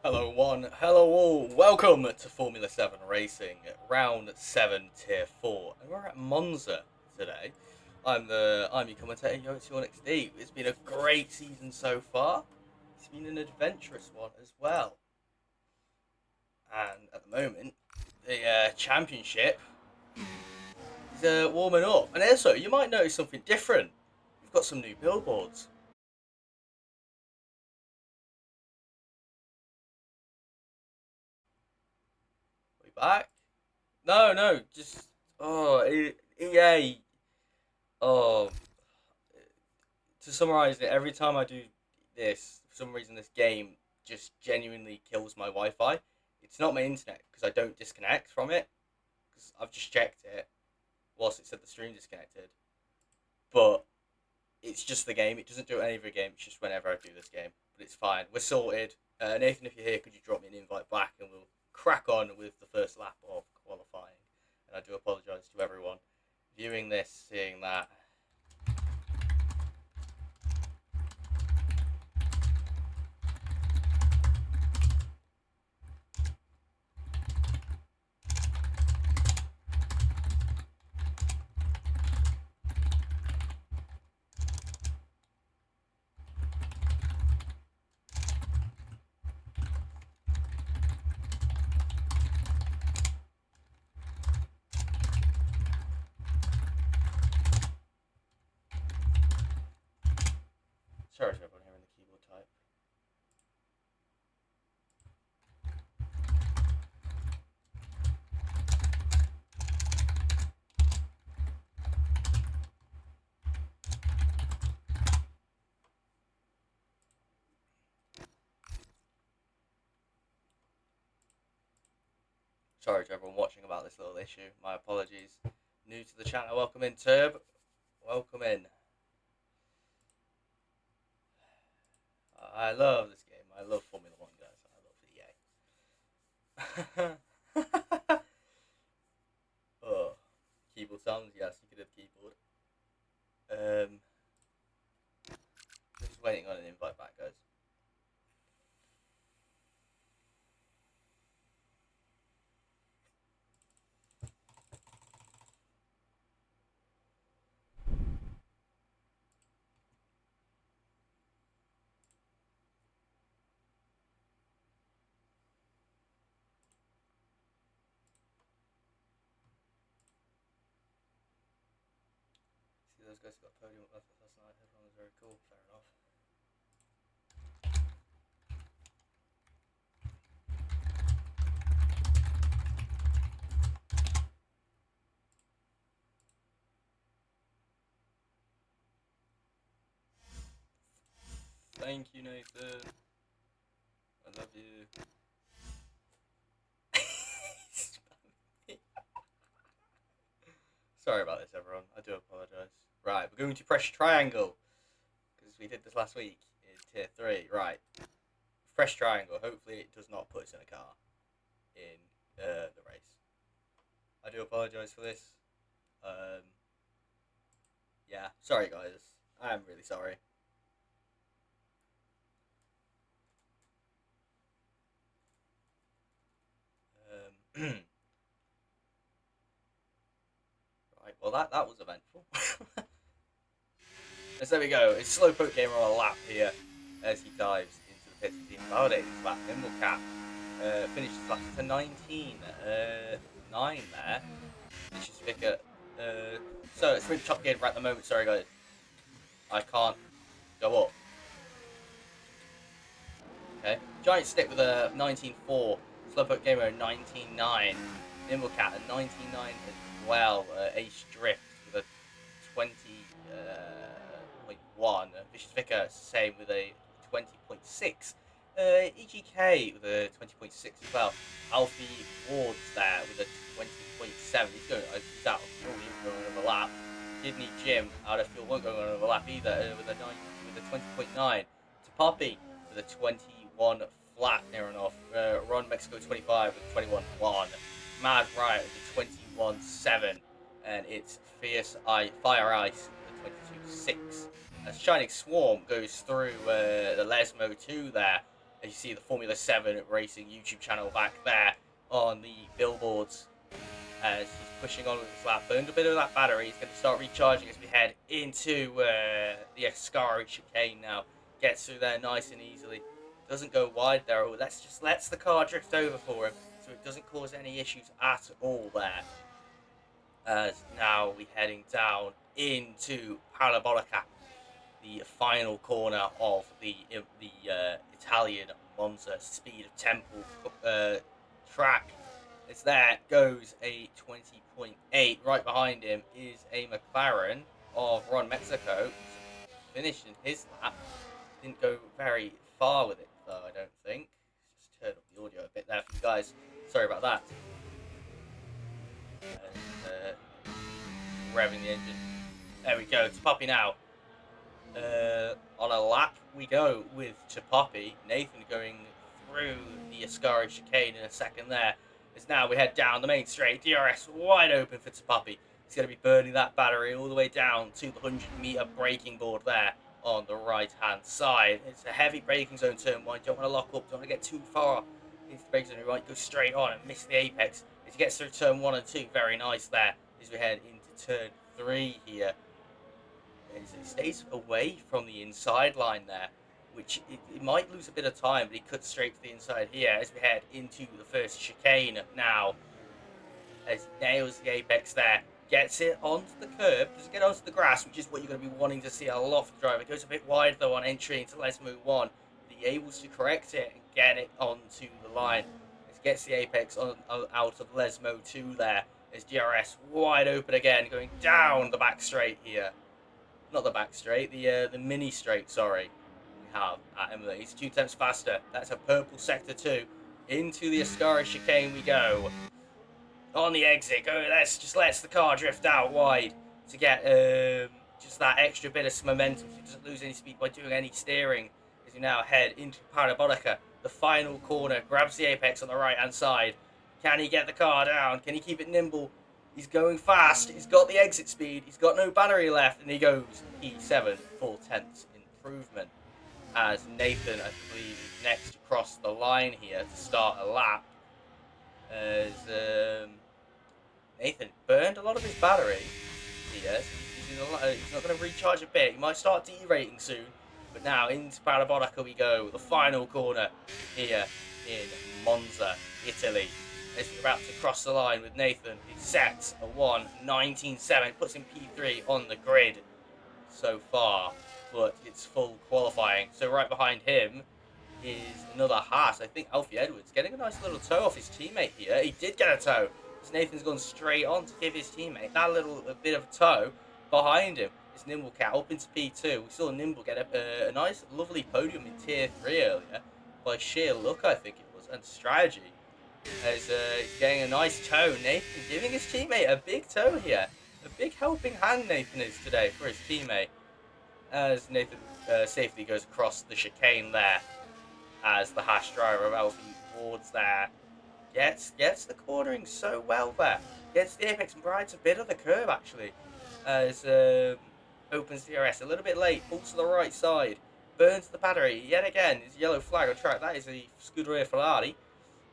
Hello one, hello all, welcome to Formula 7 Racing, round 7, tier 4, and we're at Monza today. I'm your commentator, YoTorNXD. It's been a great season so far. It's been an adventurous one as well. And at the moment, the championship is warming up. And also, you might notice something different. We've got some new billboards. Are we back? No, just EA. Oh, to summarize it, every time I do this, for some reason, this game just genuinely kills my Wi-Fi. It's not my internet because I don't disconnect from it. Because I've just checked it whilst it said the stream disconnected. But it's just the game. It doesn't do any other game. It's just whenever I do this game. But it's fine. We're sorted. Nathan, if you're here, could you drop me an invite back and we'll crack on with the first lap of qualifying. And I do apologise to everyone viewing this, seeing that. Sorry to everyone hearing the keyboard type. Sorry to everyone watching about this little issue. My apologies. New to the channel, welcome in, Turb. Welcome in. I love this game. I love Formula 1, guys. I love EA. Oh, keyboard sounds. Yes, you could have keyboard. Just waiting on an invite back, guys. See those guys got podium up last night. Everyone was very cool. Fair enough. Thank you, Nathan. I love you. Sorry about this, everyone. I do apologise. Right, we're going to press triangle because we did this last week in tier 3. Right, press triangle. Hopefully, it does not put us in a car in the race. I do apologise for this. Yeah, sorry, guys. I am really sorry. Right, well, that was eventful. So there we go. It's Slowpoke Gamer on a lap here as he dives into the pits. Team validated his lap. Nimblecap finishes lap to 19. 9 there. Finishes Vicar. So it's really top gear right at the moment. Sorry, guys. I can't go up. Okay. Giant Stick with a 19.4. Slowpoke Gamer a 19.9. Nimblecat a 19.9 as well. Ace Drift with a 20.1. Vicious Vicar same with a 20.6. EGK with a 20.6 as well. Alfie Ward's there with a 20.7. He's out of fuel, going on another lap. Kidney Jim out of fuel, won't go on another lap either with a 20.9. To Poppy with a 21 flat near enough. Ron Mexico 25 with 21.1. Mad Riot with a 21.7. And it's Fire Ice with a 22.6. As Shining Swarm goes through the Lesmo 2 there. As you see the Formula 7 Racing YouTube channel back there on the billboards. As he's pushing on with his lap, burned a bit of that battery. He's going to start recharging as we head into the Ascari chicane now. Gets through there nice and easily. Doesn't go wide there. Just lets the car drift over for him, so it doesn't cause any issues at all there. As now we're heading down into Parabolica, the final corner of the Italian Monza Speed of Temple track. It's there, goes a 20.8. Right behind him is a McLaren of Ron Mexico. Finished in his lap. Didn't go very far with it, though, I don't think. Just turn up the audio a bit there for you guys. Sorry about that. And, revving the engine. There we go, to Poppy now. On a lap we go with Chapoppy. Nathan going through the Ascari chicane in a second there. As now we head down the main straight. DRS wide open for Chapoppy. He's going to be burning that battery all the way down to the 100-meter braking board there on the right-hand side. It's a heavy braking zone turn one. Don't want to lock up. Don't want to get too far into the braking zone. You might go straight on and miss the apex. As he gets through turn 1 and 2, very nice there. As we head into turn 3 here. As it stays away from the inside line there, which it might lose a bit of time, but he cuts straight to the inside here as we head into the first chicane now. As he nails the apex there, gets it onto the curb, doesn't get onto the grass, which is what you're going to be wanting to see a lot from the driver. It goes a bit wide though on entry into Lesmo 1, but he able to correct it and get it onto the line. As he gets the apex out of Lesmo 2 there, as DRS wide open again, going down the back straight here. Not the back straight, the mini straight, sorry. We have at Emily. He's 2 tenths faster. That's a purple sector 2. Into the Ascari chicane we go. On the exit, just lets the car drift out wide to get just that extra bit of momentum. So he doesn't lose any speed by doing any steering. As we now head into Parabolica, the final corner, grabs the apex on the right hand side. Can he get the car down? Can he keep it nimble? He's going fast. He's got the exit speed. He's got no battery left, and he goes P7, 4 tenths improvement. As Nathan, I believe, is next to cross the line here to start a lap. As Nathan burned a lot of his battery here. He's not going to recharge a bit. He might start derating soon. But now into Parabolica we go. The final corner here in Monza, Italy. As we're about to cross the line with Nathan, he sets a 1:19.7, puts in P3 on the grid so far, but it's full qualifying. So right behind him is another Haas. I think Alfie Edwards getting a nice little toe off his teammate here. He did get a toe. So Nathan's gone straight on to give his teammate that a bit of a toe behind him. It's Nimble Cat up into P2. We saw Nimble get a nice, lovely podium in Tier 3 earlier by sheer luck, I think it was, and strategy. As he's getting a nice toe. Nathan giving his teammate a big toe here. A big helping hand Nathan is today for his teammate. As Nathan safely goes across the chicane there. As the Haas driver of Alfie Ward's there. Gets the cornering so well there. Gets the apex and rides a bit of the curb actually. As opens DRS a little bit late. Pulls to the right side. Burns the battery. Yet again, his yellow flag on track. That is a Scuderia Ferrari.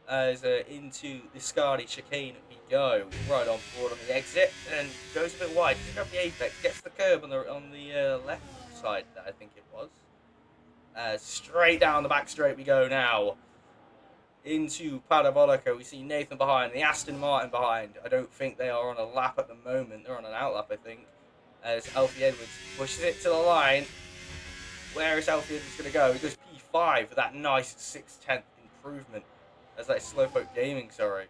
As into the Ascari chicane we go, right on board on the exit, and goes a bit wide. Doesn't grab the apex, gets the curb on the left side there, I think it was. Straight down the back straight we go now. Into Parabolica, we see Nathan behind, the Aston Martin behind. I don't think they are on a lap at the moment, they're on an outlap I think. As Alfie Edwards pushes it to the line. Where is Alfie Edwards going to go? He goes P5 for that nice 6/10 improvement. As that Slowpoke Gaming, sorry.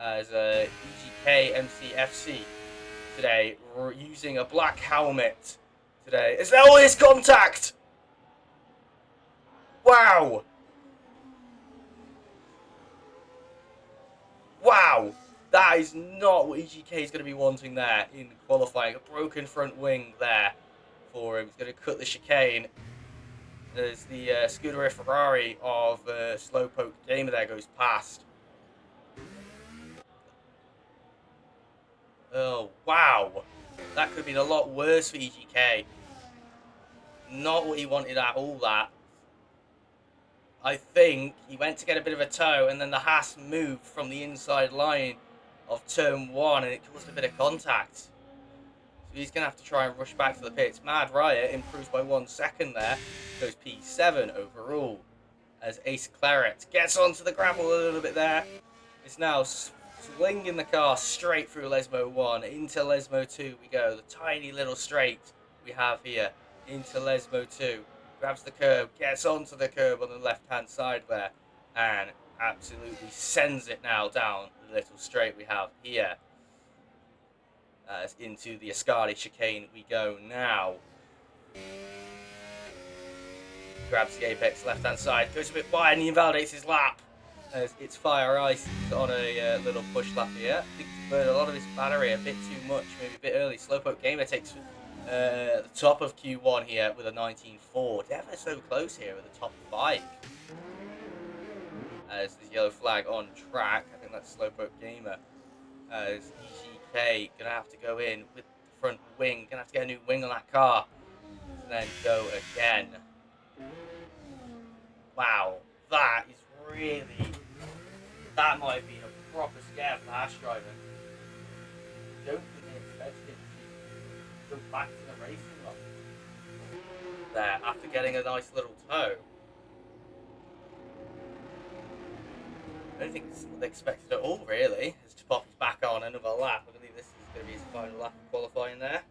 As EGK MCFC today, we're using a black helmet today. Is that all this contact? Wow! Wow! That is not what EGK is going to be wanting there in qualifying. A broken front wing there for him. He's going to cut the chicane. As the Scuderia Ferrari of Slowpoke Gamer there goes past. Oh, wow. That could have been a lot worse for EGK. Not what he wanted at all, that. I think he went to get a bit of a toe, and then the Haas moved from the inside line of turn one, and it caused a bit of contact. So he's going to have to try and rush back to the pits. Mad Riot improves by 1 second there. Goes P7 overall. As Ace Claret gets onto the gravel a little bit there. It's now swinging the car straight through Lesmo 1. Into Lesmo 2 we go. The tiny little straight we have here. Into Lesmo 2. Grabs the curb, gets onto the curb on the left-hand side there. And absolutely sends it now down the little straight we have here. Into the Ascari chicane we go now. Grabs the apex left-hand side, goes a bit wide, and he invalidates his lap. As it's Fire Ice on a little push lap here. I think he's burned a lot of his battery a bit too much, maybe a bit early. Slowpoke Gamer takes the top of Q1 here with a 19.4. Ever so close here with a top 5. As there's yellow flag on track. I think that's Slowpoke Gamer. As EGK gonna have to go in with the front wing. Gonna have to get a new wing on that car. And then go again. Wow, that is really... That might have been a proper scare for the Hash driver. I don't think they expected him to go back to the racing line there after getting a nice little toe. I don't think it's what they expected at all, really. As Poppy's back on another lap. I believe this is going to be his final lap of qualifying there.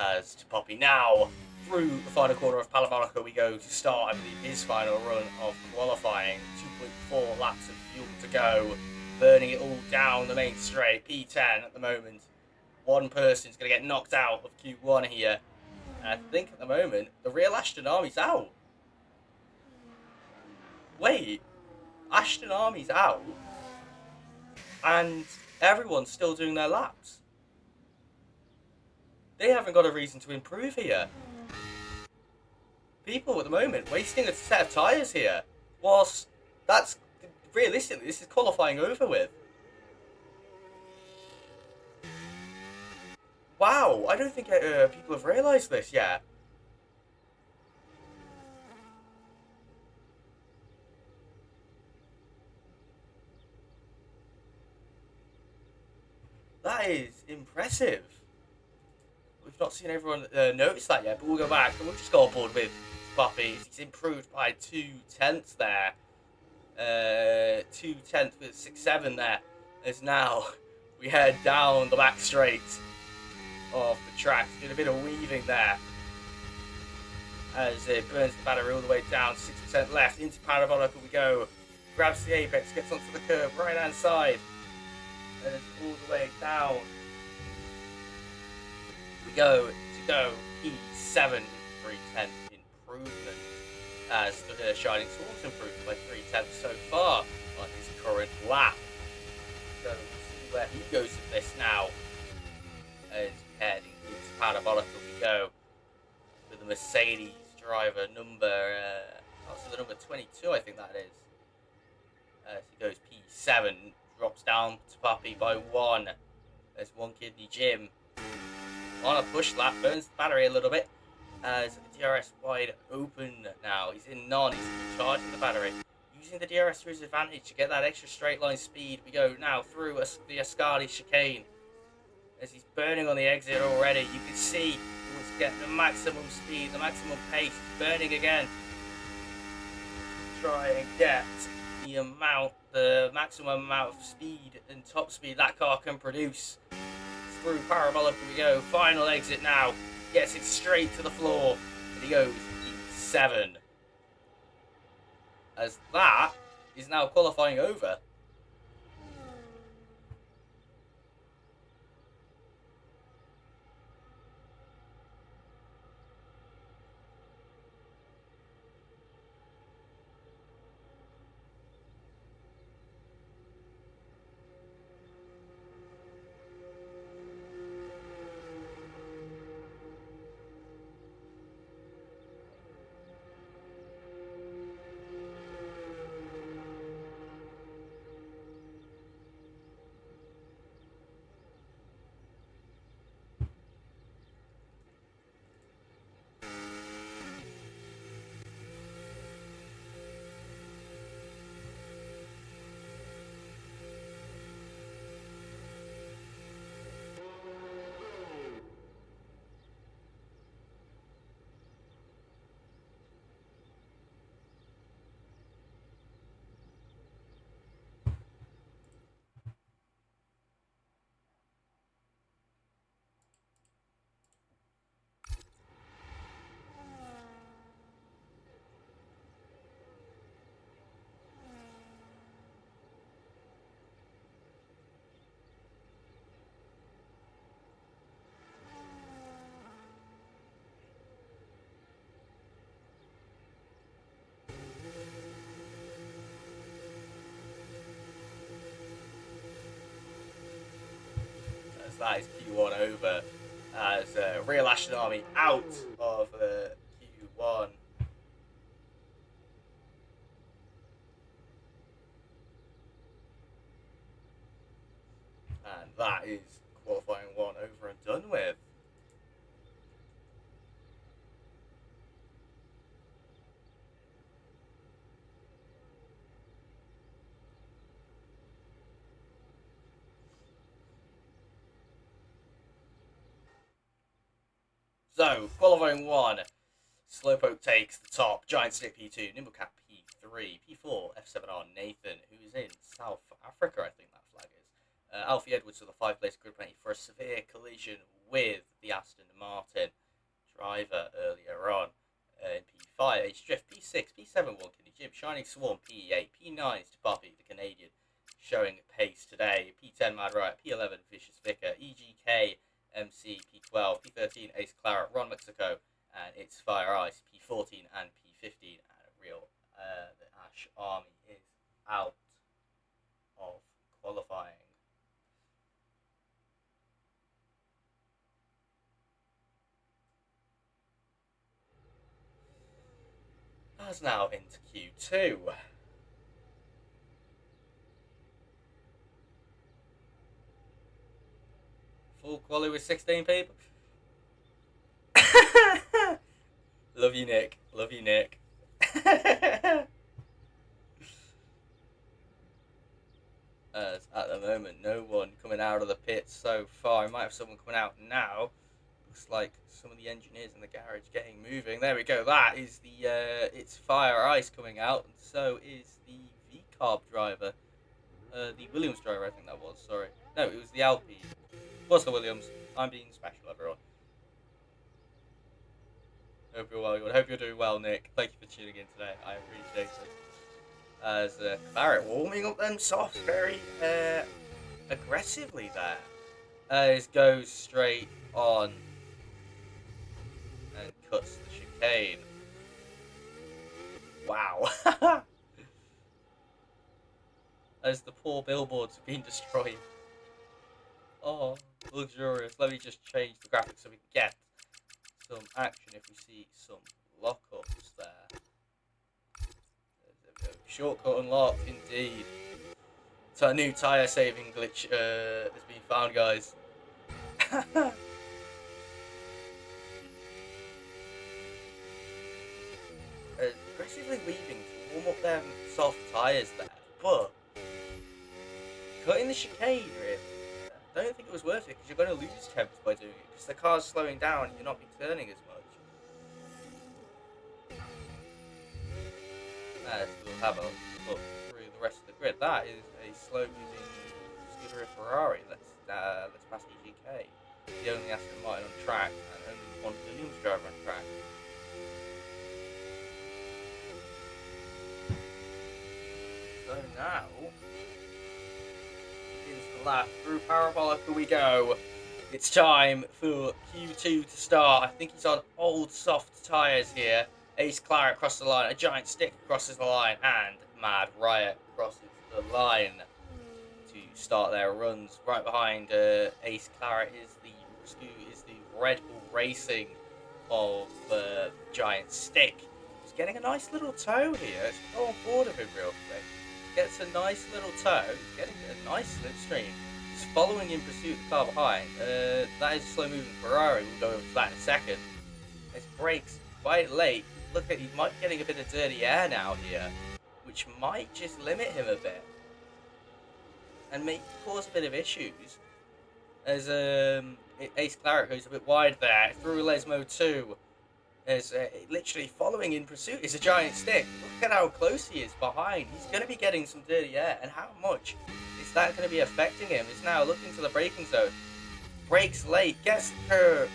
As to Poppy now, through the final corner of Palamonaco we go to start, I believe, his final run of qualifying. 2.4 laps of fuel to go, burning it all down the main straight. P10 at the moment. One person's going to get knocked out of Q1 here. And I think at the moment, the real Ashton Army's out. Wait, Ashton Army's out? And everyone's still doing their laps. They haven't got a reason to improve here. People at the moment wasting a set of tyres here. Whilst that's realistically, this is qualifying over with. Wow, I don't think people have realised this yet. That is impressive. We've not seen everyone notice that yet, but we'll go back and we'll just go on board with Poppy. He's improved by 2/10 there. 2/10 with 6.7 there. As now we head down the back straight of the track. Doing a bit of weaving there. As it burns the battery all the way down. 6% left. Into Parabolica we go. Grabs the apex, gets onto the curb, right hand side. And it's all the way down. We go E7 with 3/10 improvement as the Shining Swords improved by 3/10 so far on his current lap. So we'll see where he goes with this now. As heading into Parabolica we go with the Mercedes driver number also the number 22, I think that is. As he goes P7, drops down to Poppy by 1. There's One Kidney Jim on a push lap, burns the battery a little bit as the DRS wide open now. He's in non, he's recharging the battery, using the DRS to his advantage to get that extra straight line speed. We go now through the Ascari chicane as he's burning on the exit already. You can see he wants to get the maximum speed, the maximum pace. He's burning again. Try and get the maximum amount of speed and top speed that car can produce. Through Parabolica we go. Final exit now. Gets it straight to the floor. And he goes P7. As that is now qualifying over. that is Q1 over as Real Ashton Army out of Q1. And that is qualifying 1 over and done with. So, qualifying 1, Slowpoke takes the top, Giant Stick P2, Nimblecat P3, P4, F7R Nathan, who's in South Africa, I think that flag is. Alfie Edwards to the 5th place grid penalty for a severe collision with the Aston Martin driver earlier on. In P5, H Drift, P6, P7, 1 Kidney Jib, Shining Swarm, P8, P9 to Buffy, the Canadian, showing pace today. P10, Mad Riot, P11, Vicious Vicar, EGK, MC, P12, P13, Ace Claret, Ron Mexico, and it's Fire Ice, P14 and P15, and Real, the Ash Army is out of qualifying. That's now into Q2. Full quality with 16 people. Love you, Nick. Love you, Nick. As at the moment, no one coming out of the pits so far. I might have someone coming out now. Looks like some of the engineers in the garage getting moving. There we go. That is the it's Fire Ice coming out, and so is the V-Carb driver. The Williams driver, I think that was. Sorry, no, it was the Alpine. What's the Williams? I'm being special, everyone. Hope you're well. I hope you're doing well, Nick. Thank you for tuning in today. I appreciate it. As Claret warming up them softs very aggressively there. It goes straight on and cuts the chicane. Wow. As the poor billboards have been destroyed. Oh, luxurious. Let me just change the graphics so we can get some action if we see some lockups there. Shortcut unlocked, indeed. So a new tyre saving glitch has been found, guys. Aggressively weaving to warm up them soft tyres there, but cutting the chicane, really, I don't think it was worth it because you're going to lose temps by doing it because the car's slowing down and you're not be turning as much. We'll have a look through the rest of the grid. That is a slow-moving Scuderia Ferrari. Let's pass EGK. The only Aston Martin on track and only one Williams driver on track. So now, begins the lap through Parabolica we go. It's time for Q2 to start. I think he's on old soft tyres here. Ace Claret crosses the line, a Giant Stick crosses the line, and Mad Riot crosses the line to start their runs. Right behind Ace Claret is the Red Bull Racing of Giant Stick. He's getting a nice little tow here. Let's go on board of him real quick. Gets a nice little tow. He's getting a nice slipstream. He's following in pursuit of the car behind. That is a slow-moving Ferrari. We'll go over to that in a second. His brakes quite late. Look at, he might be getting a bit of dirty air now here, which might just limit him a bit and cause a bit of issues. As Ace Claret goes a bit wide there through Lesmo 2. As literally following in pursuit is a Giant Stick. Look at how close he is behind. He's going to be getting some dirty air, and how much is that going to be affecting him? He's now looking to the braking zone. Brakes late, gets the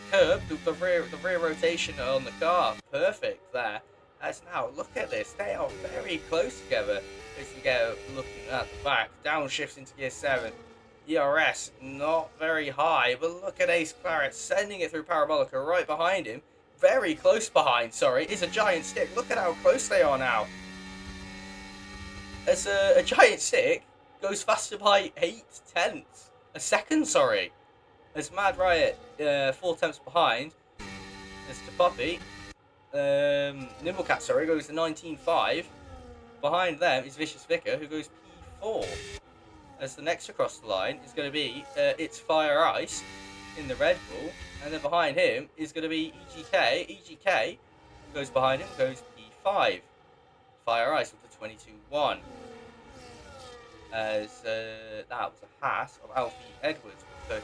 curb, the rear rotation on the car, perfect there. As now, look at this, they are very close together. As you go looking at the back, downshifts into gear 7. ERS not very high, but look at Ace Claret sending it through Parabolica right behind him. Very close behind, sorry, is a Giant Stick. Look at how close they are now. As a Giant Stick goes faster by 8/10 a second, sorry. As Mad Riot 4 temps behind, as to Poppy, Nimblecat, sorry, goes to 19.5. Behind them is Vicious Vicar, who goes P4. As the next across the line is going to be It's Fire Ice in the Red Bull, and then behind him is going to be EGK. EGK goes behind him, goes P5. Fire Ice with the 22.1. As that was a Haas of Alfie Edwards with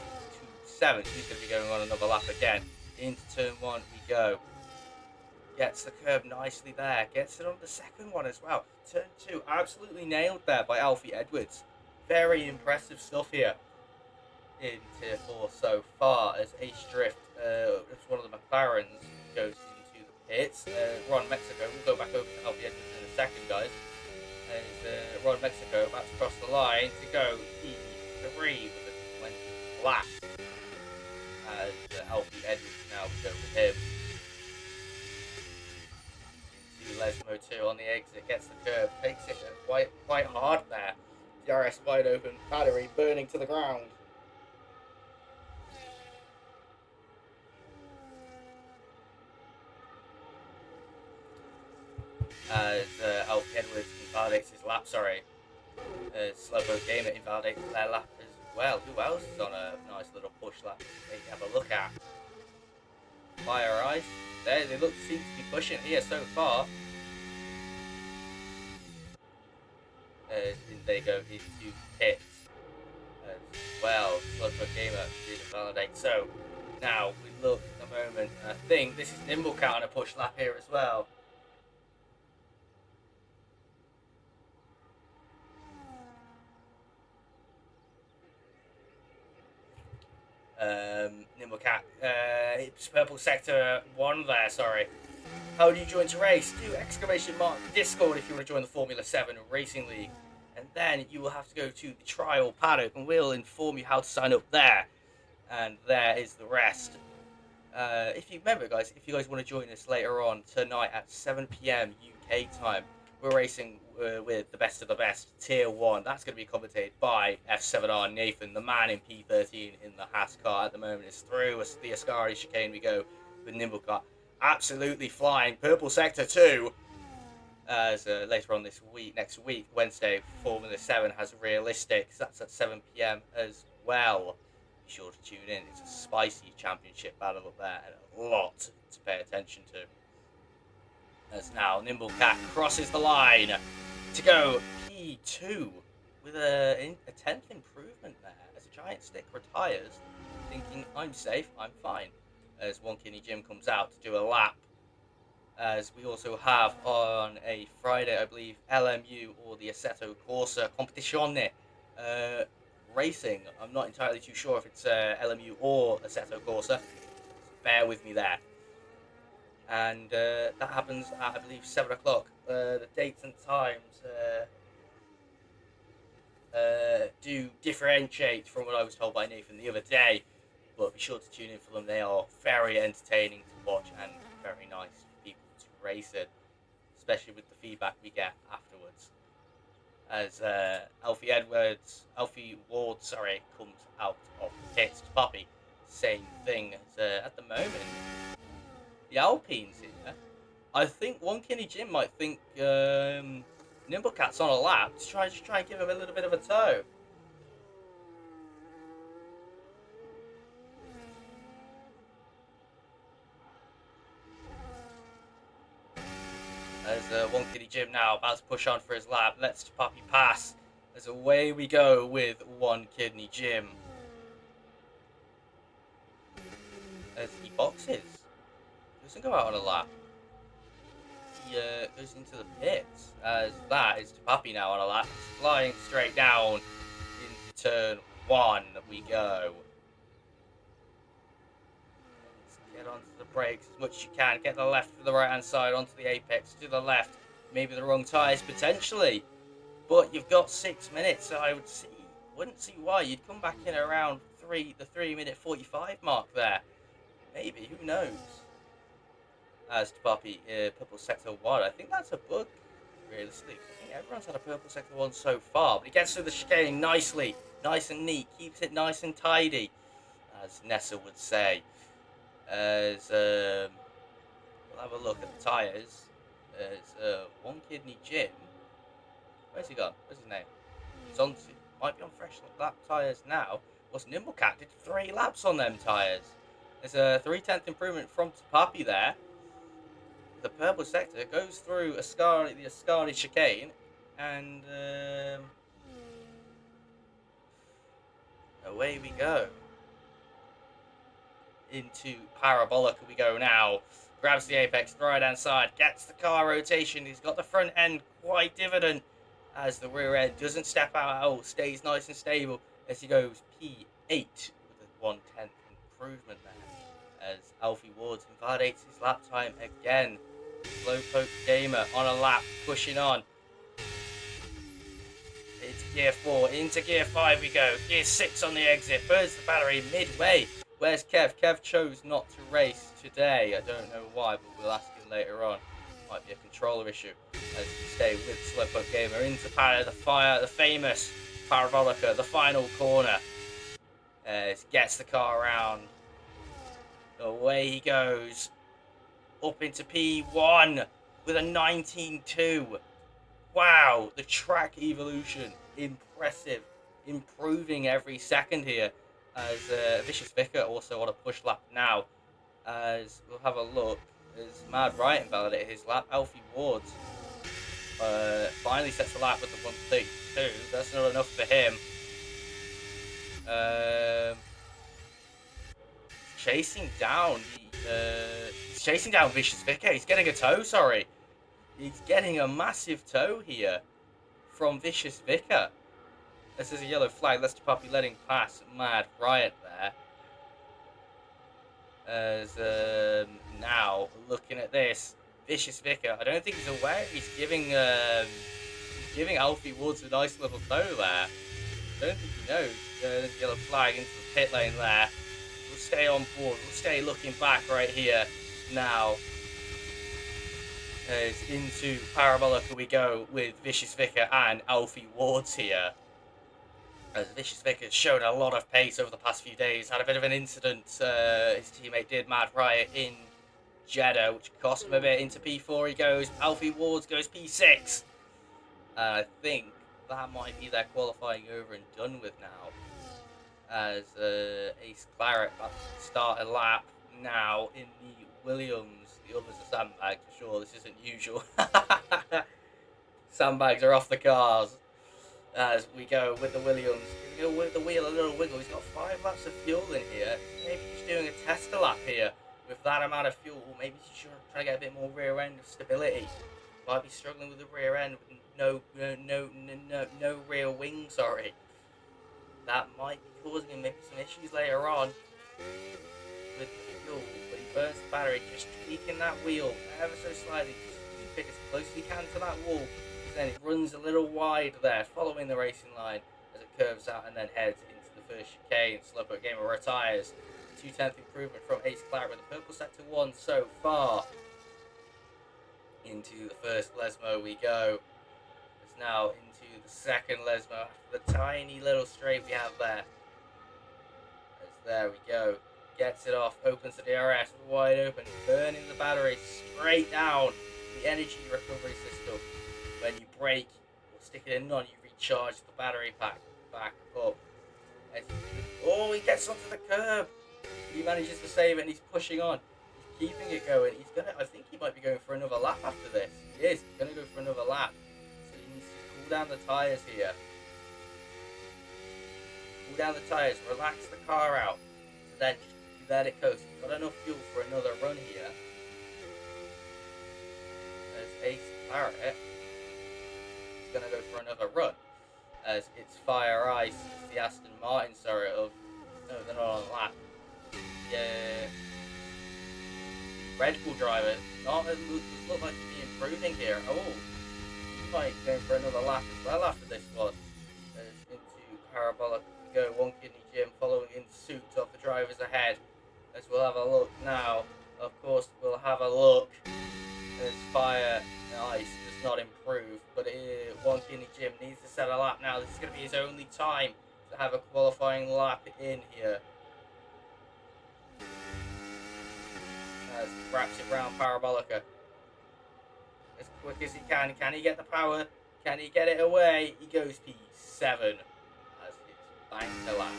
32.7. He's going to be going on another lap again. Into turn 1 we go. Gets the curb nicely there. Gets it on the second one as well. Turn 2 absolutely nailed there by Alfie Edwards. Very impressive stuff here in Tier 4 so far, as Ace Drift, one of the McLarens, goes into the pits. Ron Mexico, we'll go back over to Alfie Edwards in a second, guys. As Ron Mexico about to cross the line to go E3 with a 20 flat. As Alfie Edwards now will go with him. Into Lesmo 2 on the exit, gets the curve, takes it quite hard there. DRS wide open, battery burning to the ground. As Alfie Edwards invalidates his lap, Slowpoke Gamer invalidates their lap as well. Who else is on a nice little push lap they can have a look at? Fire Ice, they seem to be pushing here so far. They go into pits as well. Slowpoke Gamer did invalidate. So now we look at the moment. I think this is Nimblecat on a push lap here as well. Nimblecat, it's Purple Sector 1 there, sorry. How do you join to race? Do exclamation mark Discord if you want to join the Formula 7 Racing League. And then you will have to go to the trial paddock and we'll inform you how to sign up there. And there is the rest. If you remember, guys, if you guys want to join us later on tonight at 7 p.m. UK time, we're racing with the best of the best, Tier 1. That's going to be commentated by F7R Nathan, the man in P13 in the Haas car at the moment. Is through the Ascari chicane we go with Nimblecat. Absolutely flying. Purple Sector 2. As later on next week, Wednesday, Formula 7 has Realistic. So that's at 7 p.m. as well. Be sure to tune in. It's a spicy championship battle up there and a lot to pay attention to. As now Nimblecat crosses the line to go P2 with a 10th improvement there as a Giant Stick retires, thinking I'm safe, I'm fine. As One Kidney Jim comes out to do a lap. As we also have on a Friday, I believe, LMU or the Assetto Corsa Competizione racing. I'm not entirely too sure if it's LMU or Assetto Corsa. So bear with me there. And that happens at, I believe, 7 o'clock. The dates and times do differentiate from what I was told by Nathan the other day, but be sure to tune in for them. They are very entertaining to watch and very nice for people to race in, especially with the feedback we get afterwards. As Alfie Ward, comes out of the pits to Poppy. Same thing as at the moment. The Alpines here. I think One Kidney Jim might think Nimblecat's on a lap to try and give him a little bit of a tow. As One Kidney Jim now about to push on for his lap, lets Poppy pass. As away we go with One Kidney Jim. As he boxes. Doesn't go out on a lap. He goes into the pits, as that is Poppy now on a lap, flying straight down into turn 1 we go. Let's get onto the brakes as much as you can, get the left to the right hand side, onto the apex, to the left, maybe the wrong tyres potentially, but you've got 6 minutes, so I wouldn't see why you'd come back in around the 3-minute 45 mark there. Maybe, who knows? As to Poppy, Purple Sector 1. I think that's a bug, realistically. I think everyone's had a Purple Sector 1 so far, but he gets through the chicane nicely, nice and neat, keeps it nice and tidy. as Nessa would say. As we'll have a look at the tyres. As One Kidney Jim. Where's he gone? What's his name? He's on. Might be on fresh lap tyres now. Was Nimblecat did 3 laps on them tyres. There's a 3/10 improvement from Papi there. The purple sector goes through the Ascari chicane, and away we go. Into Parabolica we go now. Grabs the apex, right hand side, gets the car rotation. He's got the front end quite dividend as the rear end doesn't step out at all, stays nice and stable as he goes P8 with a 1/10 improvement there. As Alfie Wards invalidates his lap time again. Slowpoke Gamer on a lap, pushing on. Into gear 4, into gear 5 we go. Gear 6 on the exit, burns the battery midway. Where's Kev? Kev chose not to race today. I don't know why, but we'll ask him later on. Might be a controller issue. As we stay with Slowpoke Gamer into the famous Parabolica, the final corner. As gets the car around. Away he goes. Up into P1 with a 19.2. Wow, the track evolution, impressive, improving every second here. As Vicious Vicar also on a push lap now. As we'll have a look, as Mad Riot invalidated his lap. Alfie Wards finally sets a lap with the 132. That's not enough for him. Chasing down Vicious Vicar. He's getting a tow, sorry. He's getting a massive tow here from Vicious Vicar. This is a yellow flag. Lester Puppy letting pass Mad Riot there. As now, looking at this, Vicious Vicar, I don't think he's aware. He's giving Alfie Woods a nice little tow there. I don't think he knows. There's a yellow flag into the pit lane there. We'll stay on board. We'll stay looking back right here now. As into Parabolica we go with Vicious Vicar and Alfie Wards here. As Vicious Vicar showed a lot of pace over the past few days. Had a bit of an incident his teammate did, Mad Riot, in Jeddah, which cost him a bit. Into P4 he goes. Alfie Wards goes P6. I think that might be their qualifying over and done with now. As Ace Claret start a lap now in the Williams. The others are sandbags for sure. This isn't usual. Sandbags are off the cars. As we go with the Williams. We go with the wheel a little wiggle. He's got 5 laps of fuel in here. Maybe he's doing a tester lap here with that amount of fuel. Maybe he's trying to get a bit more rear end stability. Might be struggling with the rear end with no rear wing. Sorry. That might be causing him maybe some issues later on with the fuel. But he burns the battery, just tweaking that wheel ever so slightly. Just keep it as close as he can to that wall. Then it runs a little wide there, following the racing line as it curves out and then heads into the first chicane. Slowpoke Gamer retires. 2/10 improvement from Ace Claret with the purple sector 1 so far. Into the first Lesmo we go. It's now into the second Lesmo after the tiny little straight we have there. As there we go. Gets it off, opens the DRS wide open, burning the battery straight down the energy recovery system. When you brake or stick it in on, you recharge the battery pack back up. He gets onto the curb. He manages to save it and he's pushing on. He's keeping it going. I think he might be going for another lap after this. He is. He's going to go for another lap. So he needs to cool down the tyres here. Cool down the tyres, relax the car out. So then just let it coast. He's got enough fuel for another run here. There's Ace Claret. Going to go for another run as it's Fire Ice, it's the Aston Martin, sorry, no, they're not on a lap. Yeah, Red Bull driver, does look like to be improving here. He might go for another lap as well after this one. As into Parabolic we go, One Kidney Jim following in suit of the drivers ahead. As we'll have a look now, of course we'll have a look as Fire Ice does not improve, but One Kidney Jim needs to set a lap now. This is going to be his only time to have a qualifying lap in here. as he wraps it round Parabolica as quick as he can. Can he get the power? Can he get it away? He goes P7 as his bank to lap.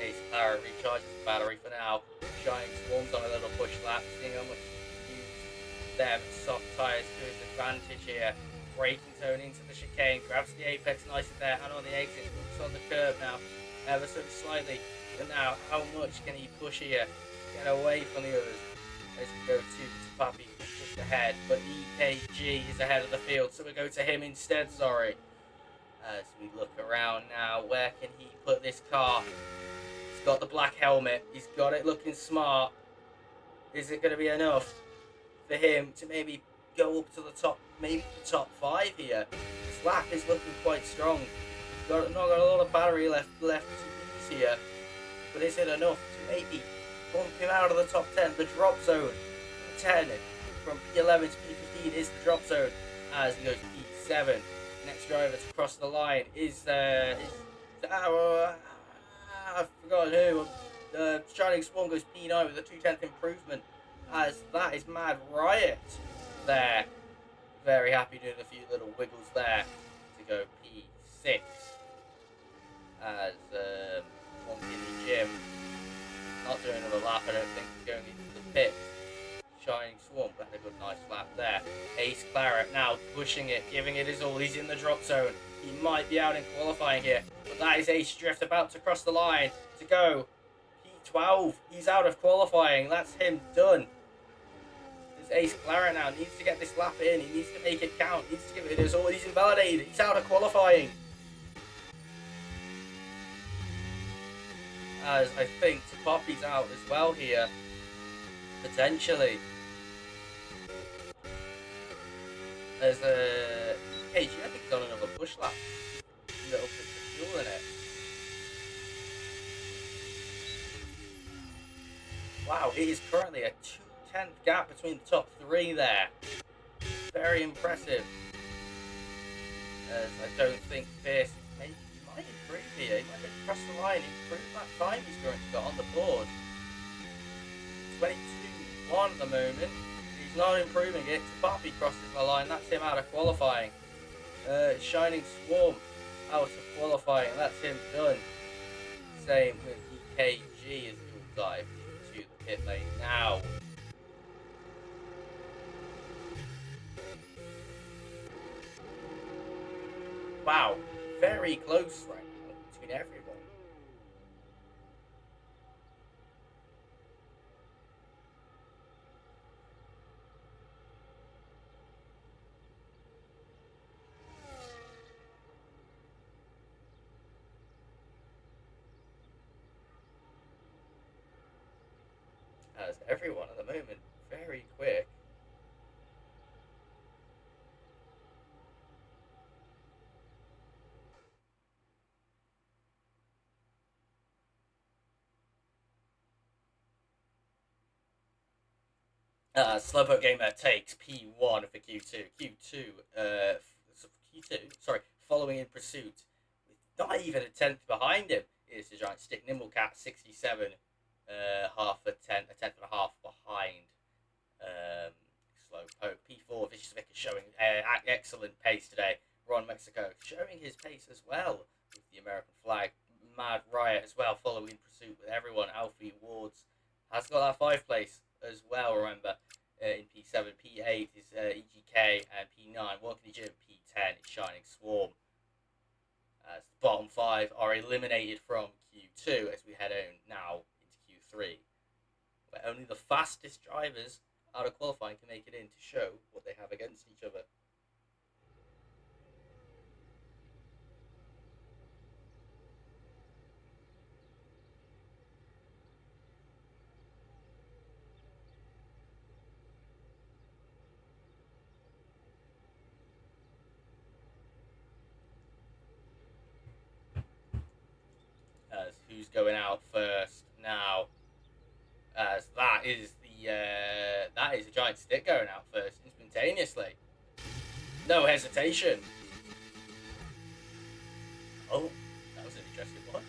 Ace Clara recharges the battery for now. Shining Swarms on a little push lap, seeing how much he can use them soft tyres to his advantage here. Braking zone into the chicane, grabs the apex nicely there, and on the exit, looks on the curb now, ever so slightly. But now, how much can he push here? Get away from the others as we go to Papi just ahead. But EKG is ahead of the field, so we go to him instead, sorry. As we look around now, where can he put this car? He's got the black helmet. He's got it looking smart. Is it going to be enough for him to maybe go up to the top, maybe the top 5 here? This lap is looking quite strong. He's not got a lot of battery left to use here. But is it enough to maybe bump him out of the top 10? The drop zone. 10 from P11 to P15 is the drop zone as he goes P7. Next driver to cross the line is I've forgotten who. Shining Swan goes P9 with a 2/10 improvement as that is Mad Riot there. Very happy doing a few little wiggles there to go P6 as Monkey in the gym. Not doing another lap, I don't think, going into the pit. Shining Swarm had a good nice lap there. Ace Claret now pushing it, giving it his all. He's in the drop zone. He might be out in qualifying here, but that is Ace Drift about to cross the line to go P12. He's out of qualifying. That's him done. This Ace Claret now needs to get this lap in. He needs to make it count. He needs to give it his all. He's invalidated. He's out of qualifying. As I think Poppy's out as well here. Potentially. There's a KG, I think he's on another push lap. A little bit of fuel in it. Wow, it is currently a 2/10 gap between the top 3 there. Very impressive. As I don't think Pierce maybe he might improve here. He might cross the line, improve that time he's currently got on the board. 22-1 at the moment. He's not improving it. Poppy crosses the line. That's him out of qualifying. Shining Swarm out of qualifying. That's him done. Same with EKG as he'll dive into the pit lane now. Wow, very close right now between everyone. As everyone at the moment, very quick. Slowpoke Gamer takes P1 for Q2. Q2, following in pursuit with not even a 10th behind him is the Giant Stick Nimblecat 67, half a tenth and a half behind Slowpoke. P4 Vicious Vic is showing excellent pace today. Ron Mexico showing his pace as well with the American flag. Mad Riot as well, following in pursuit with everyone. Alfie Wards has got that 5th place as well, remember, in P7. P8 is EGK, and P9, Walking Gym, P10 is Shining Swarm. As the bottom 5 are eliminated from Q2 as we head on now into Q3, where only the fastest drivers out of qualifying can make it in to show what they have against each other. As who's going out first now? As that is a Giant Stick going out first instantaneously. No hesitation. Oh, that was an interesting one.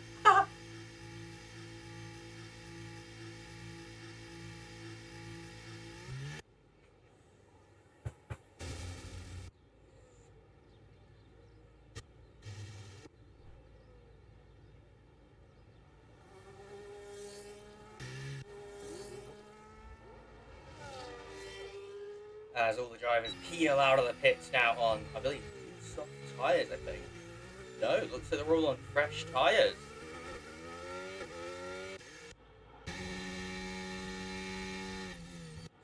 as all the drivers peel out of the pits now on, I believe, soft tyres, I think. No, looks like they're all on fresh tyres.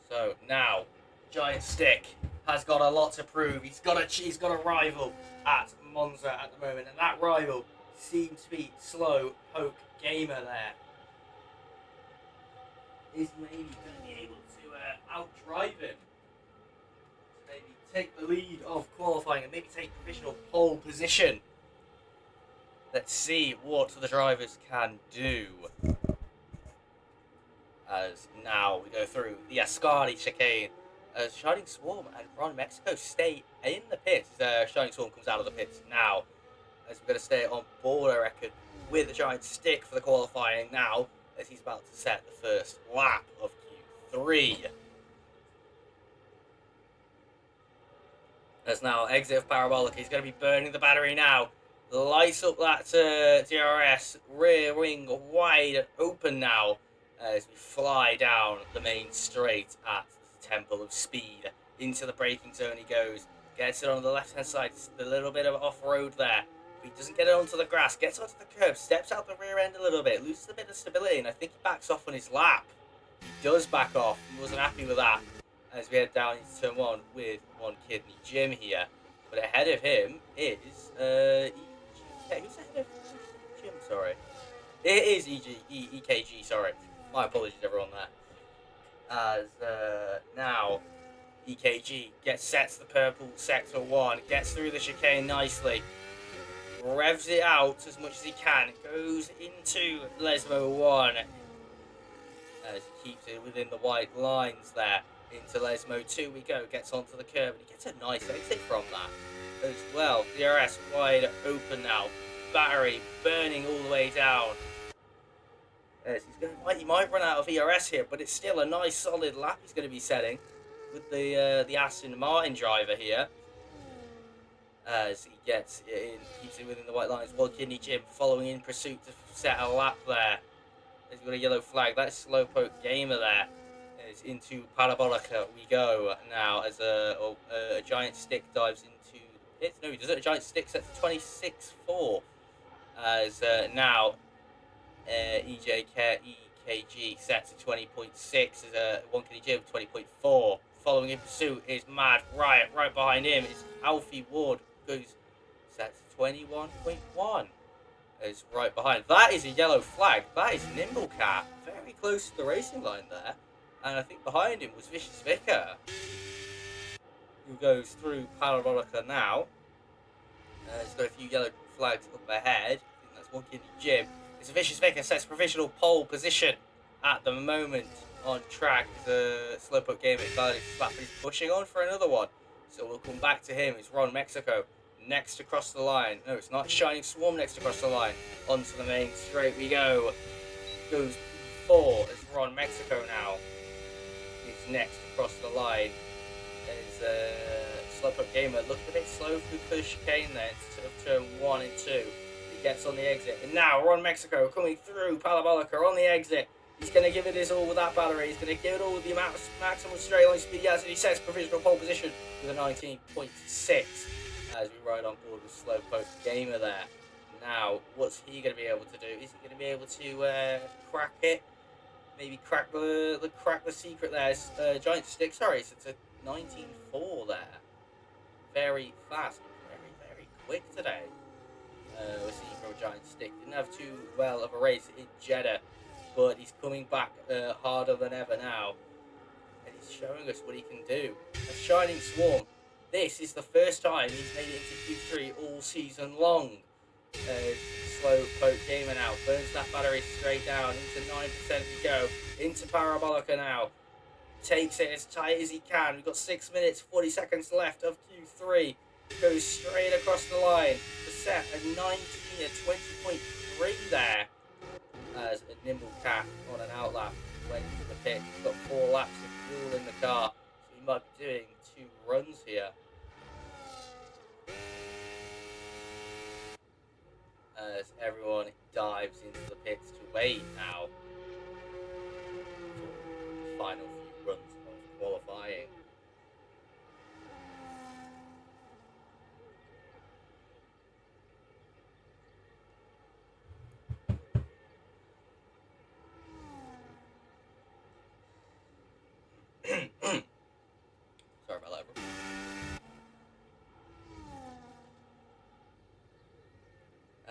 So now, Giant Stick has got a lot to prove. He's got a rival at Monza at the moment, and that rival seems to be Slow Poke Gamer there. Is maybe going to be able to outdrive him. To maybe take the lead of qualifying and maybe take provisional pole position. Let's see what the drivers can do. As now we go through the Ascari chicane. As Shining Swarm and Ron Mexico stay in the pits. Shining Swarm comes out of the pits now. As we're going to stay on board, I reckon, with the Giant Stick for the qualifying now. As he's about to set the first lap of Q3. As now exit of Parabolic. He's going to be burning the battery now. Lights up that DRS. Rear wing wide open now. As we fly down the main straight at the Temple of Speed. Into the braking zone he goes. Gets it on the left-hand side. Just a little bit of off-road there. But he doesn't get it onto the grass. Gets onto the curb. Steps out the rear end a little bit. Loses a bit of stability. And I think he backs off on his lap. He does back off. He wasn't happy with that. As we head down into turn 1 with One Kidney Jim here. But ahead of him is... who's ahead of Jim? Sorry. It is EKG, sorry. My apologies, everyone there. As now, EKG sets the purple sector 1, gets through the chicane nicely, revs it out as much as he can, goes into Lesmo 1, as he keeps it within the white lines there. Into Lesmo 2 we go, gets onto the curb, and he gets a nice exit from that as well. DRS wide open now, battery burning all the way down. He might run out of ERS here, but it's still a nice solid lap he's going to be setting with the Aston Martin driver here. As he gets it in, keeps it within the white lines. One Kidney Jim following in pursuit to set a lap there. He's got a yellow flag. That's Slowpoke Gamer there. As into Parabolica we go now as a Giant Stick dives into the pits. No, he doesn't. A Giant Stick sets 26.4. As now... EKG sets at 20.6 as a One Kidney Jim 20.4. Following in pursuit is Mad Riot. Right behind him is Alfie Ward, goes sets 21.1. Is right behind. That is a yellow flag. That is Nimble Cat. Very close to the racing line there. And I think behind him was Vicious Vicar, who goes through Parabolica now. He's got a few yellow flags up ahead. I think that's One Kidney Jim. It's a Vicious Vicar sets provisional pole position at the moment on track. The Slowpoke Gamer is flat, but he's pushing on for another one. So we'll come back to him. It's Ron Mexico next across the line. No, it's not. Shining Swarm next across the line. Onto the main straight we go. Goes 4 as Ron Mexico now is next across the line. There's Slowpoke Gamer looking a bit slow through the chicane there instead of turn 1 and 2. Gets on the exit, and now Ron Mexico coming through Parabolica on the exit. He's going to give it his all with that battery. He's going to give it all with the amount of maximum straight line speed he has, and he sets provisional pole position with a 19.6 as we ride on board with Slowpoke Gamer there. Now, what's he going to be able to do? Is he going to be able to crack it? Maybe crack the secret there. It's, Giant Stick, sorry, so it's a 19.4 there. Very fast, very, very quick today. We're seeing from a Giant Stick. Didn't have too well of a race in Jeddah, but he's coming back harder than ever now. And he's showing us what he can do. A Shining Swarm. This is the first time he's made it into Q3 all season long. Slowpoke Gamer now burns that battery straight down. Into 9% we go. Into Parabolica now. Takes it as tight as he can. We've got 6 minutes, 40 seconds left of Q3. Goes straight across the line to set a 20.3 there. As a Nimble Cat on an outlap went to the pit. He's got 4 laps of fuel in the car, so he might be doing 2 runs here. As everyone dives into the pits to wait now for the final few runs of qualifying.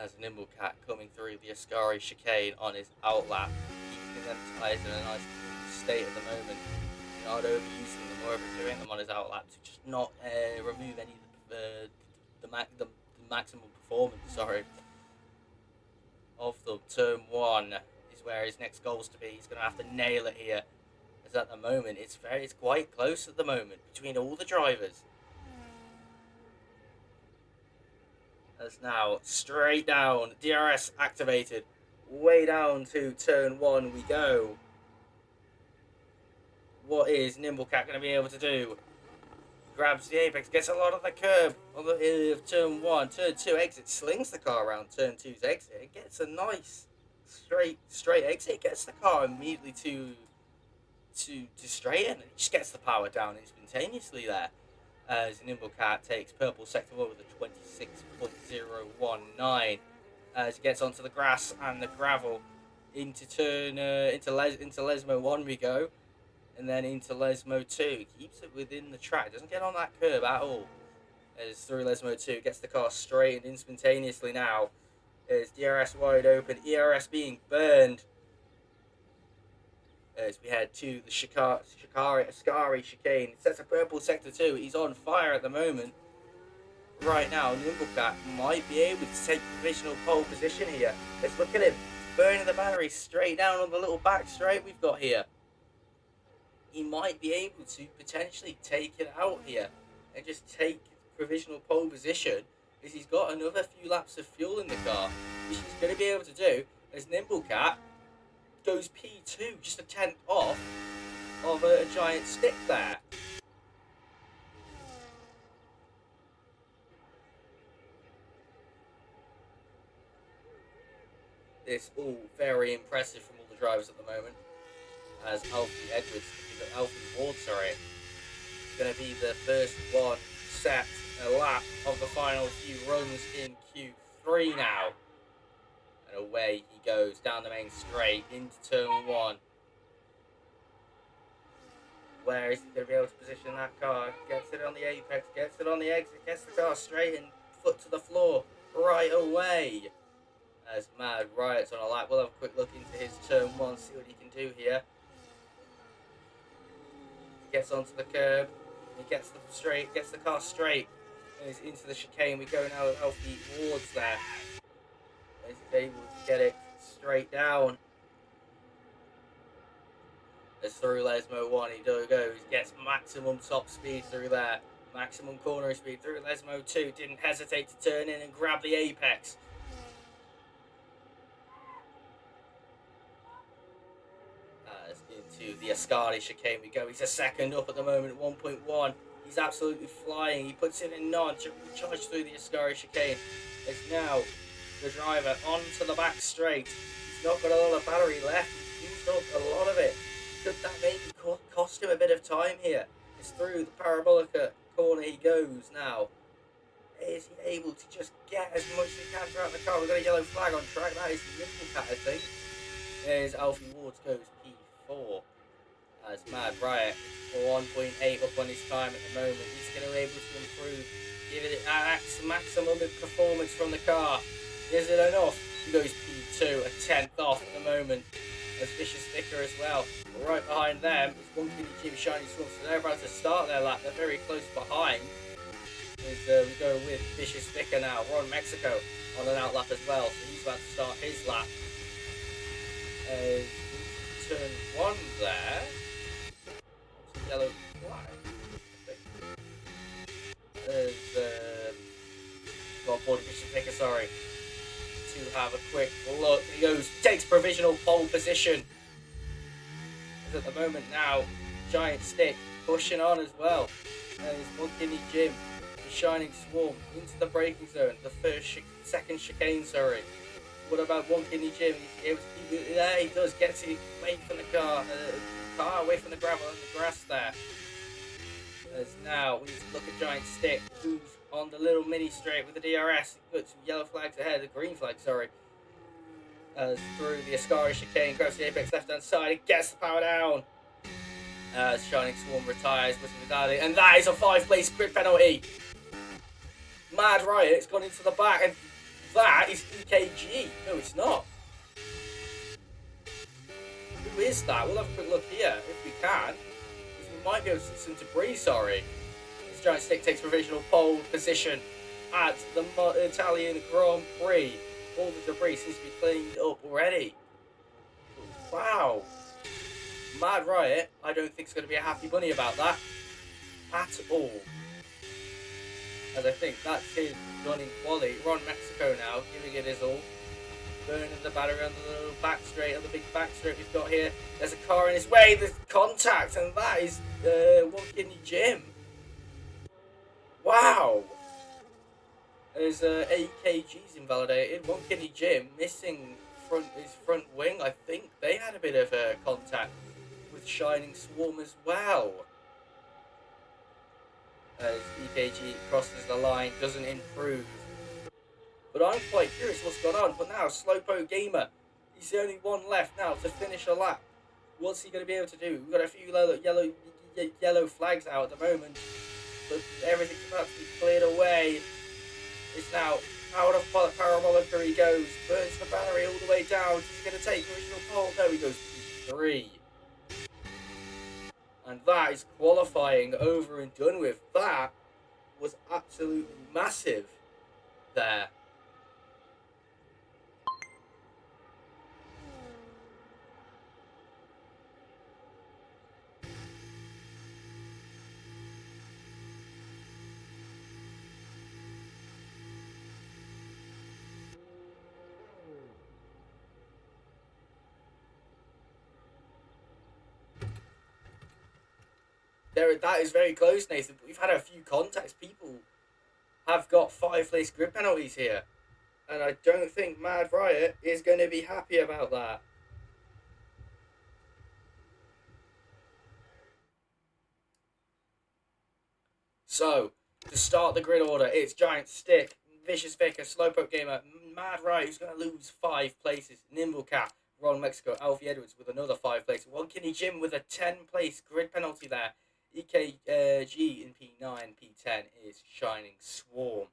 as Nimble Cat coming through the Ascari chicane on his outlap, keeping them tyres in a nice state at the moment, not overusing them or overdoing them on his outlap to just not remove any of the maximum performance, of the turn one is where his next goal is to be. He's going to have to nail it here, as at the moment it's quite close at the moment between all the drivers. As now straight down, DRS activated, way down to turn one we go. What is Nimble Cat going to be able to do? Grabs the apex, gets a lot of the curb on the turn one. Turn two exit, slings the car around turn two's exit. It gets a nice straight exit. Gets the car immediately to straighten. It just gets the power down instantaneously there. As Nimble Cat takes purple sector one with a 26.019. As he gets onto the grass and the gravel into Lesmo 1 we go. And then into Lesmo 2. Keeps it within the track. Doesn't get on that curb at all. As through Lesmo 2. Gets the car straightened instantaneously now. As DRS wide open. ERS being burned. As we head to the Ascari chicane. It sets a purple sector 2. He's on fire at the moment. Right now, Nimble Cat might be able to take provisional pole position here. Let's look at him. Burning the battery straight down on the little back straight we've got here. He might be able to potentially take it out here and just take provisional pole position, as he's got another few laps of fuel in the car, which he's going to be able to do, as Nimble Cat goes P2, just a tenth off of a giant stick there. It's all very impressive from all the drivers at the moment, as Alfie Ward, going to be the first one set a lap of the final few runs in Q3 now. And away he goes down the main straight into turn one. Where is he going to be able to position that car? Gets it on the apex, gets it on the exit, gets the car straight and foot to the floor right away. As Mad Riot's on a lap, we'll have a quick look into his turn one, see what he can do here. He gets onto the curb, he gets the car straight, and he's into the chicane. We go now with Alfie Wards there. As he's able to get it straight down. As through Lesmo 1 he goes, gets maximum top speed through there. Maximum cornering speed through Lesmo 2. Didn't hesitate to turn in and grab the apex. Into the Ascari chicane we go. He's a second up at the moment, 1.1. He's absolutely flying. He puts it in none to recharge through the Ascari chicane. As now the driver onto the back straight. He's not got a lot of battery left. He's used up a lot of it. Could that maybe cost him a bit of time here? It's through the Parabolica corner he goes now. Is he able to just get as much as he can throughout the car? We've got a yellow flag on track. That is the Nimble Cat, I think. There's Alfie Wards goes P4. As Mad Riot for 1.8 up on his time at the moment. He's going to be able to improve, give it maximum performance from the car. Is it enough? He goes P2, a tenth off at the moment. As Vicious Vicar as well. Right behind them is One Kidney Jim Shining Swarm. So they're about to start their lap. They're very close behind. As we go with Vicious Vicar now. We're on Mexico on an outlap as well. So he's about to start his lap. As turn one there. Yellow flag, I think. There's got board Vicious Vicar, to have a quick look. He goes, takes provisional pole position. As at the moment now, Giant Stick pushing on as well. There's One Kidney Jim, the Shining Swarm into the braking zone, the second chicane, What about One Kidney Jim? He's able to keep it there. He does, gets it away from the car away from the gravel and the grass there. As now we need to look at Giant Stick, who's on the little mini straight with the DRS. He puts some yellow flags ahead, the green flag, As through the Ascari chicane, grabs the apex left hand side, it gets the power down. As Shining Swarm retires with Vidali, and that is a 5-place grid penalty. Mad Riot's gone into the back, and That is EKG. No, it's not. Who is that? We'll have a quick look here if we can. We might be able to see some debris, sorry. This giant stick takes provisional pole position at the Italian Grand Prix. All the debris seems to be cleaned up already. Wow. Mad Riot, I don't think it's going to be a happy bunny about that at all. As I think that's his running quality. We're on Mexico now, giving it his all. Burning the battery on the little back straight, on the big back straight we've got here. There's a car in his way, there's contact, and that is One Kidney Jim. Wow. There's AKG's invalidated. One Kidney Jim missing his front wing. I think they had a bit of contact with Shining Swarm as well. As EKG crosses the line, doesn't improve. But I'm quite curious what's gone on. But now, Slowpoke Gamer, he's the only one left now to finish a lap. What's he going to be able to do? We've got a few yellow flags out at the moment. But everything's about to be cleared away. It's now out of Parabolica he goes. Burns the battery all the way down. He's going to take original pole. No, he goes P3. And that is qualifying over and done with. That was absolutely massive there. That is very close, Nathan. But we've had a few contacts. People have got 5-place grid penalties here. And I don't think Mad Riot is going to be happy about that. So, to start the grid order, it's Giant Stick, Vicious Vicar, Slowpoke Gamer, Mad Riot, who's going to lose 5 places, Nimblecat, Ron Mexico, Alfie Edwards with another 5 places, One Kidney Jim with a 10-place grid penalty there. EKG in P9, P10 is Shining Swarm.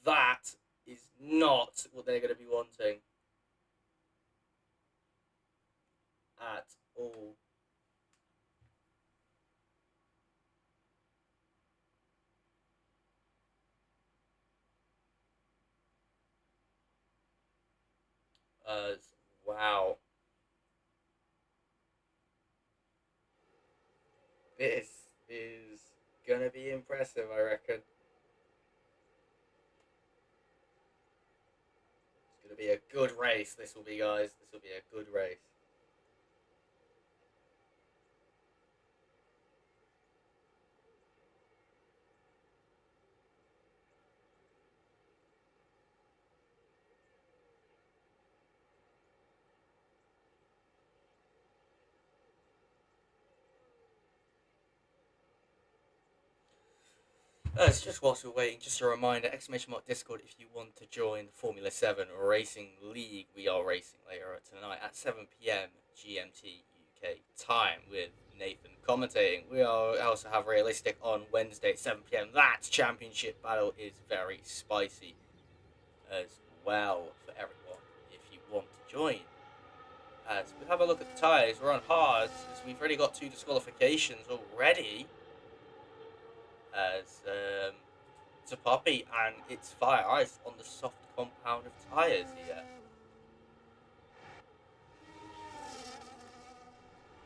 That is not what they're going to be wanting at all. Wow. This is going to be impressive, I reckon. It's going to be a good race, this will be, guys. This will be a good race. It's just whilst we're waiting, just a reminder, !Discord if you want to join the Formula 7 Racing League. We are racing later tonight at 7 PM GMT UK time with Nathan commentating. We also have Realistic on Wednesday at 7 PM. That championship battle is very spicy as well for everyone if you want to join. As we have a look at the tyres, we're on hards as we've already got 2 disqualifications already. As to Poppy and it's Fire Ice on the soft compound of tyres here.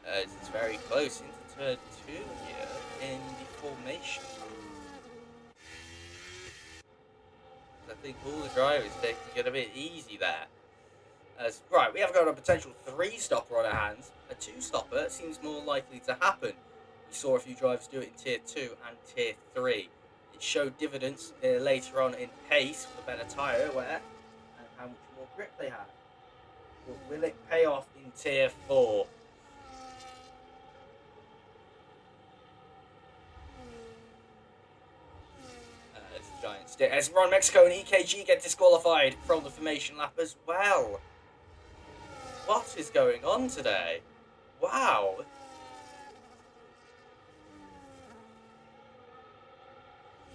As it's very close into turn 2 here in the formation. I think all the drivers taking it a bit easy there. As right, we have got a potential 3-stopper on our hands. A 2-stopper seems more likely to happen. We saw a few drivers do it in Tier 2 and Tier 3. It showed dividends later on in pace with a better tyre wear and how much more grip they had. But will it pay off in Tier 4? It's Giant Stick. As Ron Mexico and EKG get disqualified from the formation lap as well. What is going on today? Wow.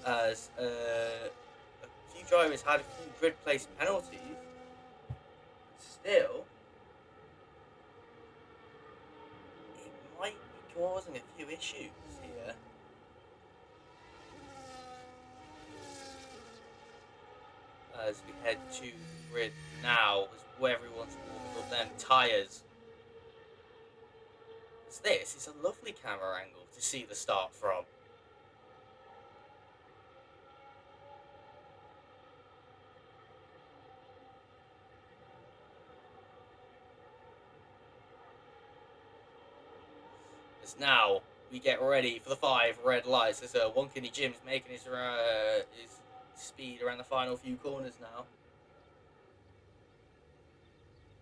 as a few drivers had a few grid place penalties. Still, it might be causing a few issues here. As we head to the grid now, as everyone's warming up them tyres. As this is a lovely camera angle to see the start from. As now we get ready for the 5 red lights. As Wonkini Jim's making his speed around the final few corners now.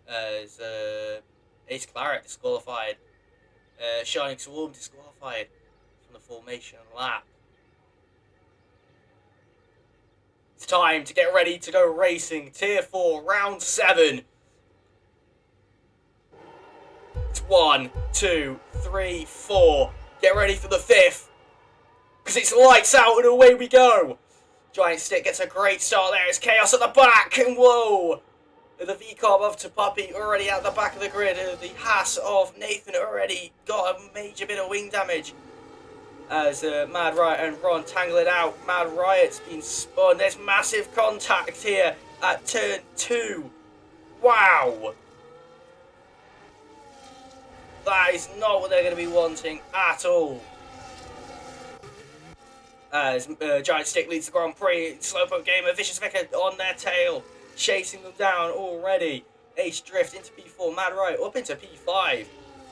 As Ace Claret disqualified. Shining Swarm disqualified from the formation lap. It's time to get ready to go racing. Tier 4, round 7. It's 1, 2, 3, 4. Get ready for the 5th. Because it's lights out and away we go. Giant Stick gets a great start there. It's Chaos at the back. And whoa. The V-Carb of Tapapi already at the back of the grid. The Haas of Nathan already got a major bit of wing damage. As Mad Riot and Ron tangle it out. Mad Riot's been spun. There's massive contact here at turn 2. Wow. That is not what they're going to be wanting at all. As Giant Stick leads the Grand Prix. Slowpoke Gamer, Vicious Vicar on their tail. Chasing them down already. Ace Drift into P4. Mad Riot up into P5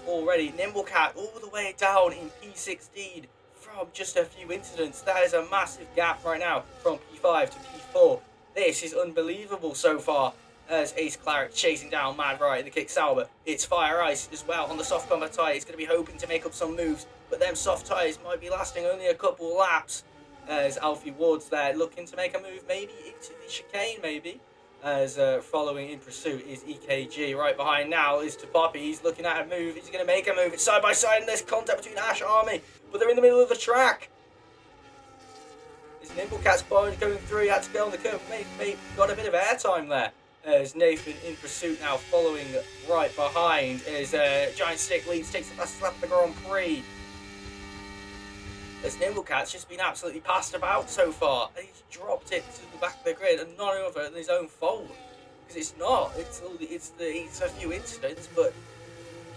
already. Nimblecat all the way down in P16 from just a few incidents. That is a massive gap right now from P5 to P4. This is unbelievable so far. As Ace Claret chasing down Mad Riot in the kick Sauber. It's Fire Ice as well on the soft combat tyre. He's going to be hoping to make up some moves, but them soft tyres might be lasting only a couple laps. As Alfie Ward's there looking to make a move maybe into the chicane maybe. As following in pursuit is EKG. Right behind now is Tapapi. He's looking at a move. He's going to make a move. It's side by side and there's contact between Ash Army, but they're in the middle of the track. This Nimblecat's going through. He had to go on the curve. Maybe got a bit of airtime there. As Nathan in pursuit now, following right behind as Giant Stick leads, takes the fastest lap of the Grand Prix. As Nimblecat's just been absolutely passed about so far, and he's dropped it to the back of the grid, and not over his own fault, because it's not. It's a few incidents, but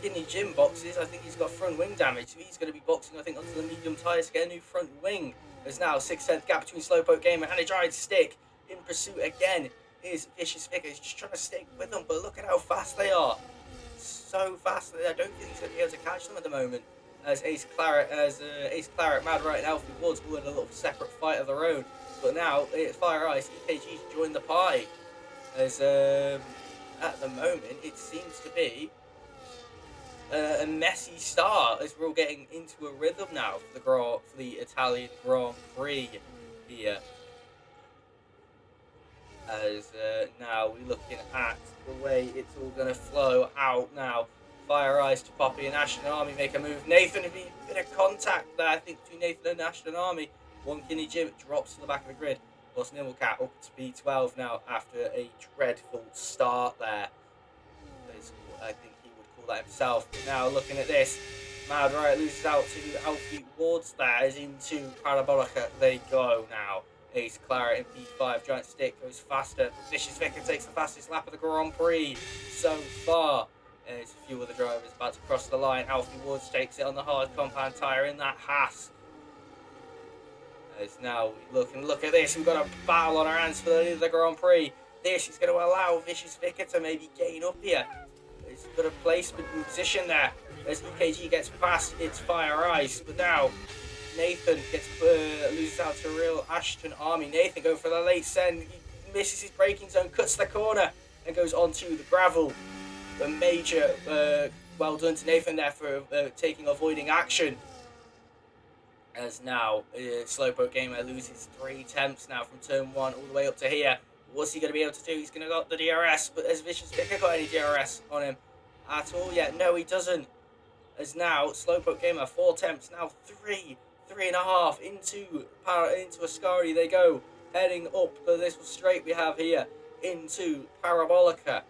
Kidney Jim boxes. I think he's got front wing damage, so he's going to be boxing. I think onto the medium tyres to get a new front wing. There's now a 6/10 gap between Slowpoke Gamer and a Giant Stick. In pursuit again is Vicious Vicar. He's just trying to stick with them, but look at how fast they are. So fast that I don't think he's going to be able to catch them at the moment. As Ace Claret, Mad Riot and Alfie Woods all in a little separate fight of their own. But now it's Fire Ice, EKG's joined the pie. As at the moment it seems to be a messy start as we're all getting into a rhythm now for the Italian Grand Prix here. As now we're looking at the way it's all going to flow out now. Fire Ice to Poppy and Ashton Army make a move. Nathan, a bit of contact there, I think, between Nathan and Ashton Army. Wonkini Jim drops to the back of the grid. Plus Nimblecat up to P12 now after a dreadful start there. As I think he would call that himself. But now looking at this, Mad Riot loses out to Alfie Ward's there, as into Parabolica they go now. Ace Claret in P5, Giant Stick goes faster. Vicious Vicar takes the fastest lap of the Grand Prix so far. There's a few other drivers about to cross the line. Alfie Woods takes it on the hard compound tyre in that Haas. As now look at this. We've got a battle on our hands for the Grand Prix. This is going to allow Vicious Vicar to maybe gain up here. He's got a placement and position there. As EKG gets past, it's Fire Ice. But now Nathan loses out to real Ashton Army. Nathan going for the late send. He misses his braking zone, cuts the corner, and goes onto the gravel. A major well done to Nathan there for avoiding action. As now Slowpoke Gamer loses 3 attempts now from turn 1 all the way up to here. What's he going to be able to do? He's going to got the DRS, but has Vicious Vicar got any DRS on him at all yet? No, he doesn't. As now Slowpoke Gamer 4 attempts, now three 3.5 into Ascari they go, heading up the little straight we have here into Parabolica.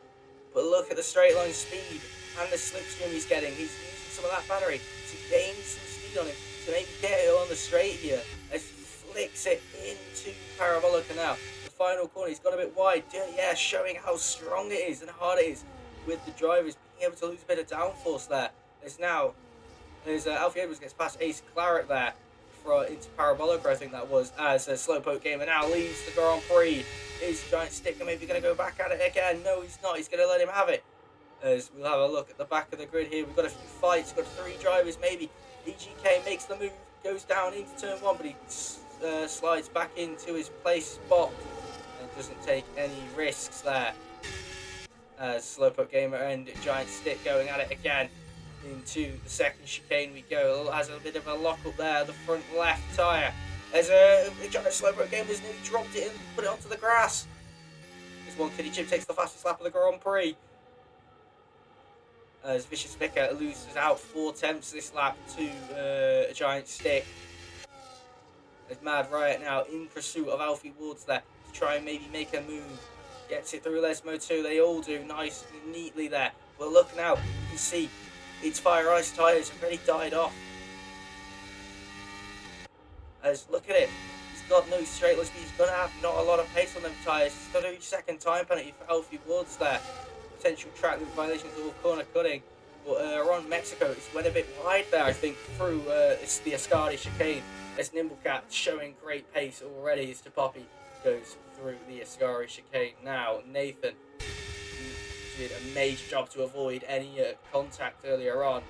But look at the straight line speed and the slipstream he's getting. He's using some of that battery to gain some speed on him to maybe get it on the straight here as he flicks it into Parabolica now. The final corner, he's got a bit wide. Yeah, showing how strong it is and hard it is with the drivers being able to lose a bit of downforce there. There's Alfie Edwards gets past Ace Claret there into Parabolica, I think that was, as Slowpoke Gamer now leads the Grand Prix. Is Giant Sticker maybe going to go back at it again? No, he's not. He's going to let him have it. As we'll have a look at the back of the grid here. We've got a few fights. We've got 3 drivers maybe. EGK makes the move, goes down into turn 1, but he slides back into his place spot and doesn't take any risks there. As Slowpoke Gamer and Giant Stick going at it again. Into the second chicane we go. Has a bit of a lock up there, the front left tyre. There's a Slowpoke Gamer has nearly dropped it and put it onto the grass. This one Kitty Chip takes the fastest lap of the Grand Prix. As Vicious Vicar loses out 4 tenths this lap to a Giant Stick. There's Mad Riot now in pursuit of Alfie Woods there to try and maybe make a move. Gets it through Lesmo too. They all do nice and neatly there. But look now, you can see its Fire Ice tyres have already died off. As look at it, he's got no straight line speed. He's going to have not a lot of pace on them tyres. He's got a second time penalty for Alfie Woods there. Potential track limit violations or corner cutting. But around Mexico, it's went a bit wide there, I think, through it's the Ascari chicane. As Nimblecat showing great pace already as Poppy goes through the Ascari chicane. Now, Nathan did a major job to avoid any contact earlier on,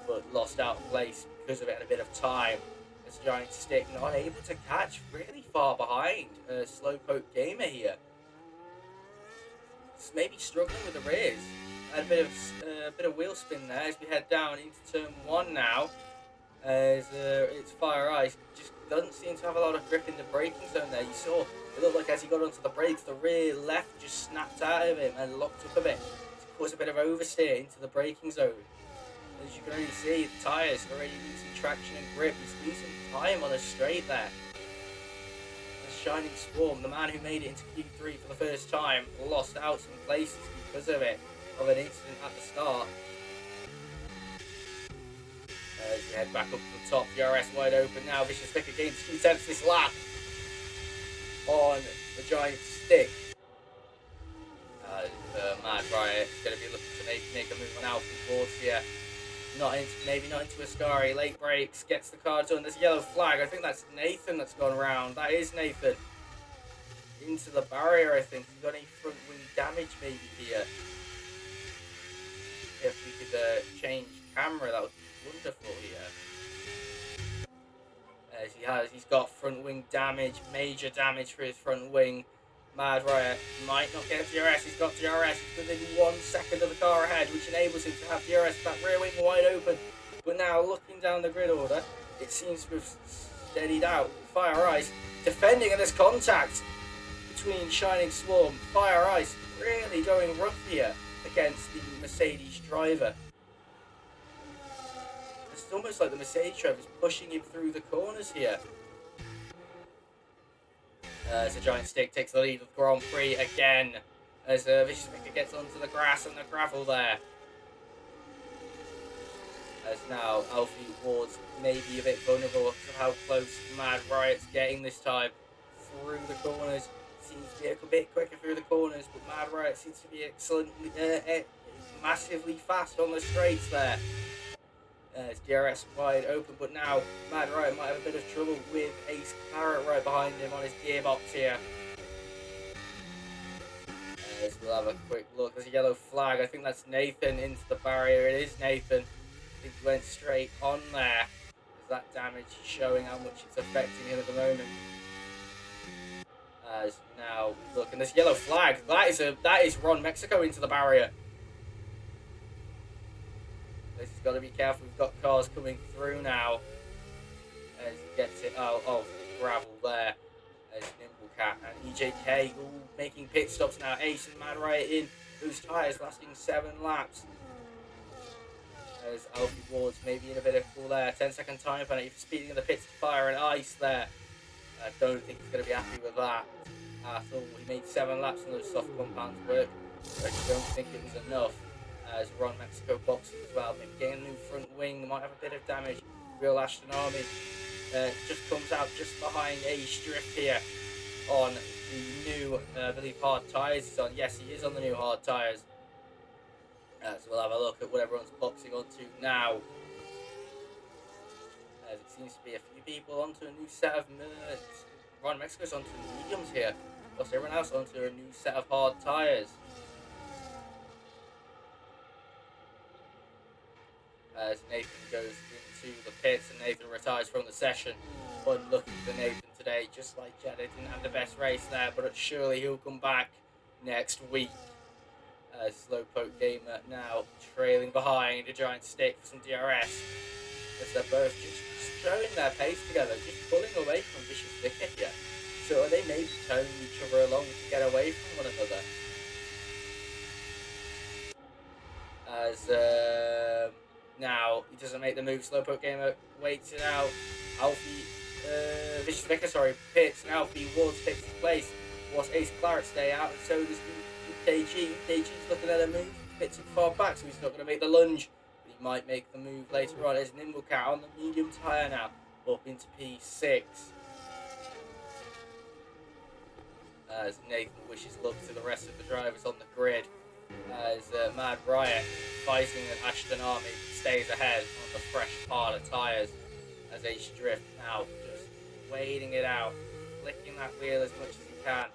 but lost out of place because of it and a bit of time. As Giant Stick not able to catch, really far behind Slowpoke Gamer here. It's maybe struggling with the rears. Had a bit of wheel spin there as we head down into turn 1 now. As it's Fire Ice, just doesn't seem to have a lot of grip in the braking zone there. You saw it looked like as he got onto the brakes, the rear left just snapped out of him and locked up a bit. It caused a bit of oversteer into the braking zone. As you can already see, the tyres are already losing traction and grip. He's losing time on a straight there. The Shining Swarm, the man who made it into Q3 for the first time, lost out some places because of it, of an incident at the start. As we head back up to the top, DRS wide open now. Vicious Vicar gains 2 tenths this lap on the Giant Stick. Mad Riot is going to be looking to make a move on Alfie Woods here. Maybe not into Ascari. Late brakes, gets the car done. There's a yellow flag. I think that's Nathan that's gone around. That is Nathan. Into the barrier, I think. He's got any front wing damage maybe here. If we could change camera, that would be wonderful here. As he's got front wing damage, major damage for his front wing. Mad Riot might not get DRS. He's got DRS. He's within 1 second of the car ahead, which enables him to have DRS with that rear wing wide open. But now, looking down the grid order, it seems to have steadied out. Fire Ice defending in this contact between Shining Swarm. Fire Ice really going rough here against the Mercedes driver. It's almost like the Mercedes driver is pushing him through the corners here. As the Giant Stick takes the lead of the Grand Prix again, as Vicious Vicar gets onto the grass and the gravel there. As now Alfie Ward's maybe a bit vulnerable because of how close Mad Riot's getting this time through the corners. Seems to be a bit quicker through the corners, but Mad Riot seems to be excellently, massively fast on the straights there. It's DRS wide open, but now Mad Riot might have a bit of trouble with Ace Claret right behind him on his gearbox here. As we'll have a quick look. There's a yellow flag. I think that's Nathan into the barrier. It is Nathan. I think he went straight on there. There's that damage showing how much it's affecting him at the moment. As now we look, and this yellow flag. That is Ron Mexico into the barrier. This has got to be careful. We've got cars coming through now. As he gets it out of the gravel there. As Nimblecat and EJK all making pit stops now. Ace and Mad Riot in. Those tyres lasting 7 laps. As as Alfie Ward's maybe in a bit of cool there. 10-second time penalty for speeding in the pits to fire and ice there. I don't think he's going to be happy with that at all. He made 7 laps on those soft compounds work, but I don't think it was enough. As Ron Mexico boxes as well, maybe getting a new front wing, might have a bit of damage. Real Ashton Army just comes out just behind Ace Drift here on the new, I believe, hard tyres he's on. Yes, he is on the new hard tyres. So we'll have a look at what everyone's boxing onto now. As it seems to be a few people onto a new set of Ron Mexico's onto mediums here, whilst everyone else onto a new set of hard tyres. As Nathan goes into the pits and Nathan retires from the session. Unlucky for Nathan today, just like Jed, didn't have the best race there, but surely he'll come back next week. Slowpoke Gamer now trailing behind a giant stick for some DRS. As they're both just showing their pace together, just pulling away from Vicious Vicar here. So are they maybe towing each other along to get away from one another? As now he doesn't make the move, Slowpoke Gamer waits it out. Alfie, Vicious Vicar, sorry, pits, and Alfie Ward's takes his place. Whilst Ace Claret stay out, and so does UKG. UKG's looking at a move, a bit too far back, so he's not going to make the lunge. But he might make the move later on. There's Nimblecat on the medium tyre now, up into P6. As Nathan wishes luck to the rest of the drivers on the grid. As Mad Riot fighting with Ashton Army stays ahead on the fresh harder tyres. As Ace Drift now just waiting it out, flicking that wheel as much as he can.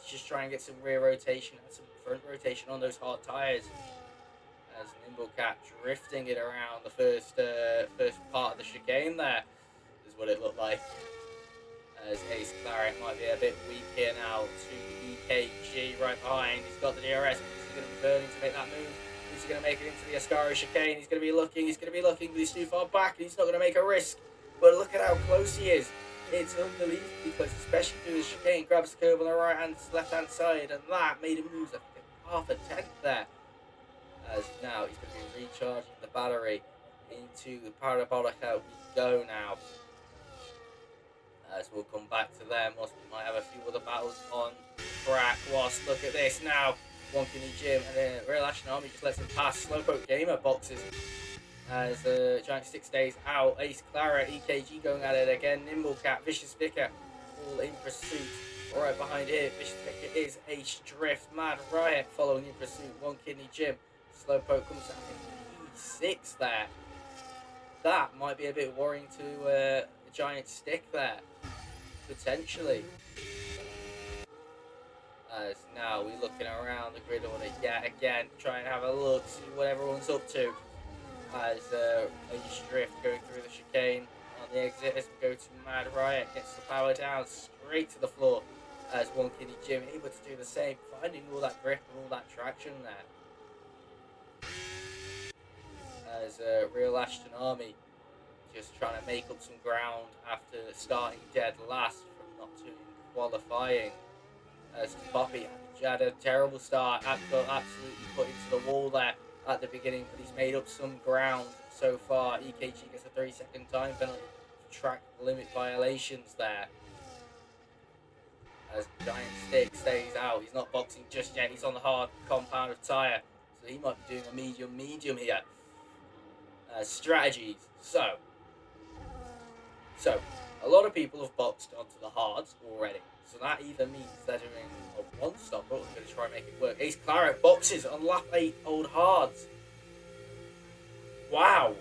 Just try and get some rear rotation and some front rotation on those hard tyres. As Nimblecat drifting it around the first part of the chicane there is what it looked like. As Ace Claret might be a bit weak here now to EKG right behind. He's got the DRS, but he's going to be burning to make that move. He's going to make it into the Ascari chicane. He's going to be looking, but he's too far back and he's not going to make a risk. But look at how close he is. It's unbelievably close, especially through the chicane. Grabs the curb on the left-hand side, and that made him lose half a tenth there. As now he's going to be recharging the battery into the Parabolica. We go now. As we'll come back to them, whilst we might have a few other battles on track. Whilst look at this now, Wonkini Jim and then Real Ashton Army just lets him pass. Slowpoke Gamer boxes as Giant Stick stays out. Ace Claret, EKG going at it again. Nimblecat, Vicious Vicar, all in pursuit. Right behind here, Vicious Vicar is Ace Drift. Mad Riot following in pursuit. One Kidney Jim. Slowpoke comes out in P6 there. That might be a bit worrying to the Giant Stick there, potentially. As now we're looking around the grid order yet again, try and have a look, see what everyone's up to. As Ace Drift going through the chicane on the exit as we go to Mad Riot, gets the power down straight to the floor. As One Kidney Jim able to do the same, finding all that grip and all that traction there. As Real Ashton Army just trying to make up some ground after starting dead last from not doing qualifying. As Poppy had a terrible start, absolutely put into the wall there at the beginning, but he's made up some ground so far. EKG gets a 3-second time penalty for track limit violations there. As Giant Stick stays out, he's not boxing just yet, he's on the hard compound of tyre, so he might be doing a medium here. Strategies. So, a lot of people have boxed onto the hards already. So that either means they're doing a one-stop or they're going to try and make it work. Ace Claret boxes on lap 8 old hards. Wow.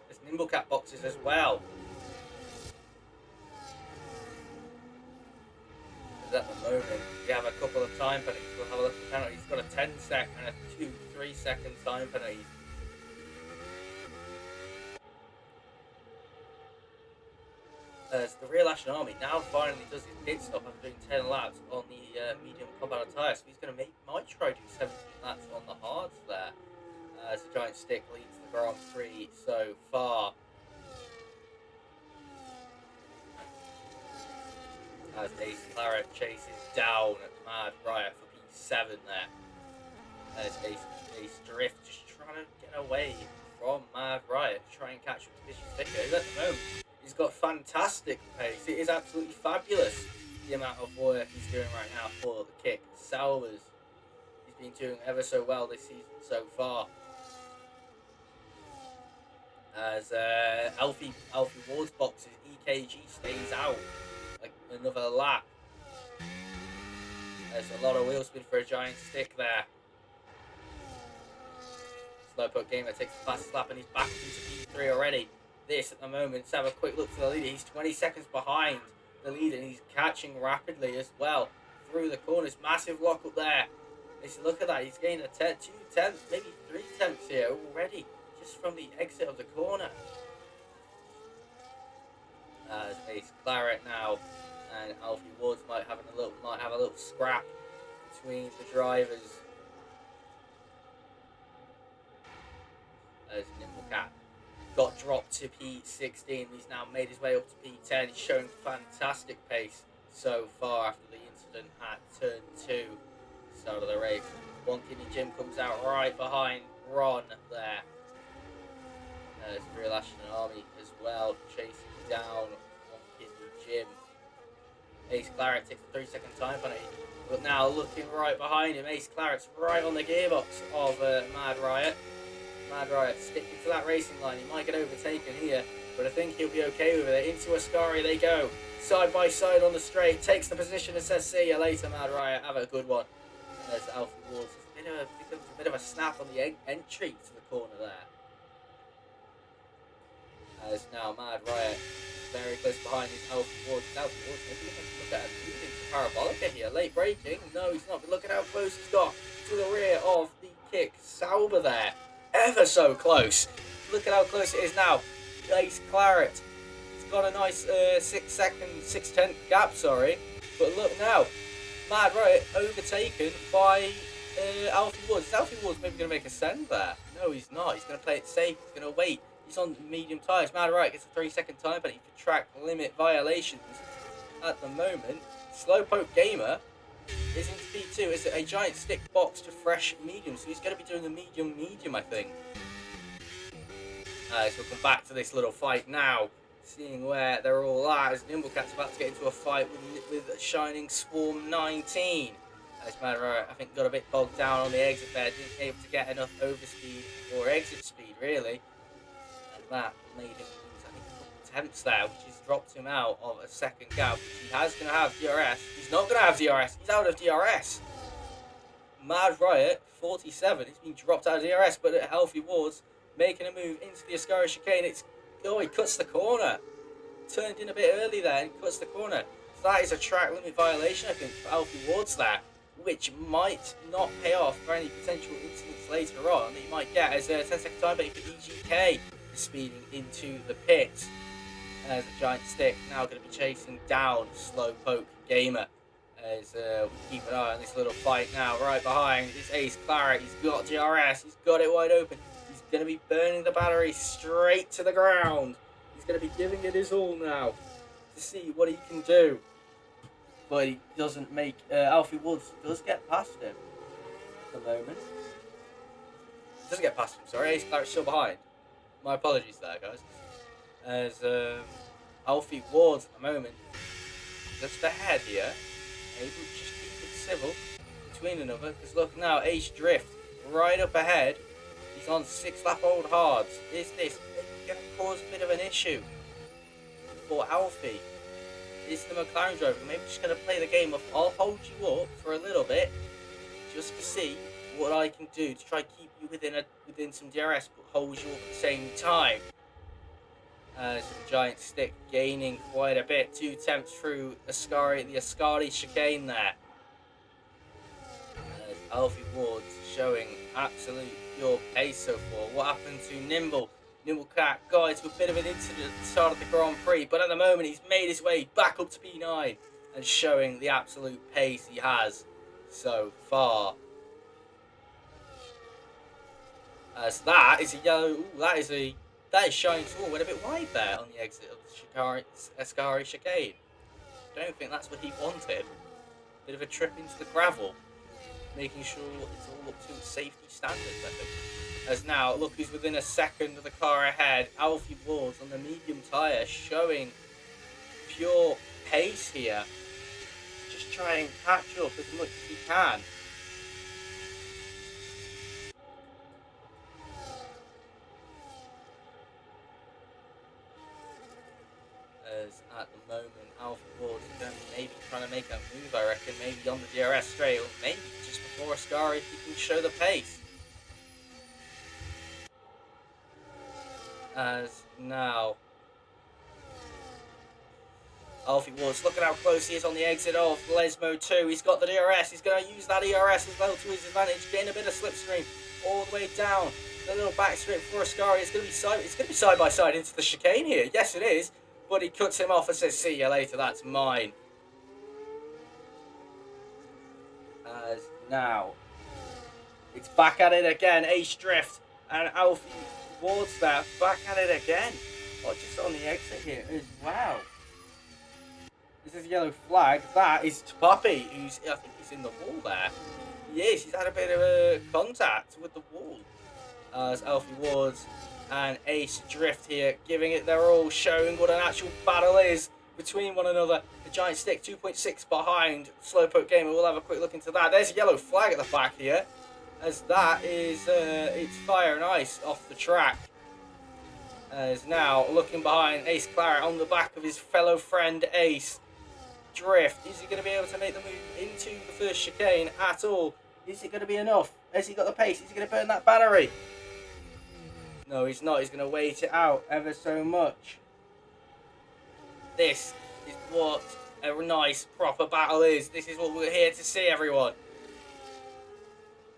There's Nimblecat boxes as well. At the moment, we have a couple of time penalties. We'll have a look at the penalties. He's got a 10-second and a 2-3-second time penalty. As the Real Ashton Army now finally does his pit stop after doing 10 laps on the medium compound tyre, so he's going to might try to do 17 laps on the hards there. As the Giant Stick leads the Grand Prix so far. as Ace Claret chases down Mad Riot for P7 there. As Ace Drift just trying to get away from Mad Riot, try and catch up to Vicious Vicker. At the moment, he's got fantastic pace. It is absolutely fabulous, the amount of work he's doing right now for the kick Salvers. He's been doing ever so well this season so far. As Alfie Ward's boxes, EKG stays out like another lap. There's a lot of wheel spin for a giant stick there. Slowpoke Gamer takes the fastest lap and he's back into P3 already. This at the moment, let's have a quick look to the leader. He's 20 seconds behind the leader and he's catching rapidly as well through the corners. Massive lock up there. Let's look at that. He's gained a 2 tenths, maybe 3 tenths here already, just from the exit of the corner. As Ace Claret now and Alfie Woods might have a little scrap between the drivers. As Nimblecat got dropped to P16, he's now made his way up to P10. He's showing fantastic pace so far after the incident at turn 2, start of the race. One Kidney Jim comes out right behind Ron there. There's Real Ashton Army as well, chasing down One Kidney Jim. Ace Claret takes a 3-second time penalty, but now looking right behind him, Ace Claret's right on the gearbox of Mad Riot. Mad Riot sticking to that racing line. He might get overtaken here, but I think he'll be okay with it. Into Ascari they go, side by side on the straight. Takes the position and says, "See you later, Mad Riot. Have a good one." And there's Alfie Woods. Becomes a bit of a snap on the entry to the corner there. As now Mad Riot very close behind is Alfie Woods. Alfie Woods, maybe we can look at him moving to Parabolica here. Late braking. No, he's not. But look at how close he's got to the rear of the kick Sauber there. Ever so close. Look at how close it is now. Ace Claret. It's got a nice 6-tenth gap, sorry. But look now. Mad Riot overtaken by Alfie Woods. Is Alfie Woods maybe going to make a send there? No, he's not. He's going to play it safe. He's going to wait. He's on medium tyres. Mad Riot gets a 3-second time penalty for track limit violations at the moment. Slowpoke Gamer is into P2. Is a giant stick box to fresh medium, so he's going to be doing a medium, I think. So we'll come back to this little fight now, seeing where they're all at, as Nimblecat's about to get into a fight with Shining Swarm 19. As Mad Riot, I think, got a bit bogged down on the exit there, didn't able to get enough overspeed or exit speed, really. And that made him lose, I think, a couple of tenths there, which has dropped him out of a second gap, which he has going to have DRS. He's not going to have DRS. He's out of DRS. Mad Riot, 47. He's been dropped out of DRS, but Alfie Ward's making a move into the Ascari chicane. He cuts the corner. Turned in a bit early there and cuts the corner. So that is a track limit violation, I think, for Alfie Ward's there, which might not pay off for any potential incidents later on that you might get as a 10-second time penalty for EGK speeding into the pits. As a giant stick now going to be chasing down Slowpoke Gamer. As we keep an eye on this little fight now. Right behind is Ace Claret. He's got DRS. He's got it wide open. He's going to be burning the battery straight to the ground. He's going to be giving it his all now to see what he can do. But he doesn't make... Alfie Woods does get past him at the moment. Doesn't get past him, sorry. Ace Claret's still behind. My apologies there, guys. As Alfie Woods at the moment just ahead here. Able to just keep it civil between another. Because look now, Ace Drift right up ahead. He's on 6-lap-old hards. Is this going to cause a bit of an issue for Alfie? Is the McLaren driver maybe just going to play the game of I'll hold you up for a little bit just to see what I can do to try to keep you within some DRS but hold you up at the same time? Some giant stick gaining quite a bit. 2 attempts through the Ascari chicane there. Alfie Ward's showing absolute pure pace so far. What happened to Nimble? Nimblecat got into a bit of an incident at the start of the Grand Prix, but at the moment he's made his way back up to P9 and showing the absolute pace he has so far. As that is a yellow. Ooh, that is Shining Swarm. Went a bit wide there on the exit of the Ascari chicane. don't think that's what he wanted. Bit of a trip into the gravel, making sure it's all up to its safety standards, I think. As now, look who's within a second of the car ahead. Alfie Wars on the medium tyre, showing pure pace here. Just try and catch up as much as he can. As at the moment, Alfie Ward is going to be maybe trying to make a move, I reckon, maybe on the DRS straight, or maybe just before Ascari if he can show the pace. As now, Alfie Woods, look at how close he is on the exit of Lesmo 2. He's got the DRS. He's going to use that ERS as well to his advantage, getting a bit of slipstream all the way down. A little backstream for Ascari. It's going to be side by side into the chicane here. Yes, it is. But he cuts him off and says, "See you later. That's mine." As now, it's back at it again. Ace Drift and Alfie Ward's there, back at it again. Oh, just on the exit here as well. This is a yellow flag. That is Poppy, who's, I think he's in the wall there. He is. He's had a bit of a contact with the wall. As Alfie Woods and Ace Drift here, giving it their all, showing what an actual battle is between one another. The Giant Stick 2.6 behind Slowpoke Gamer. We'll have a quick look into that. There's a yellow flag at the back here, as that is it's Fire and Ice off the track. As now looking behind Ace Claret on the back of his fellow friend Ace Drift. Is he going to be able to make the move into the first chicane at all? Is it going to be enough? Has he got the pace? Is he going to burn that battery? No, he's not. He's going to wait it out ever so much. This is what a nice, proper battle is. This is what we're here to see, everyone.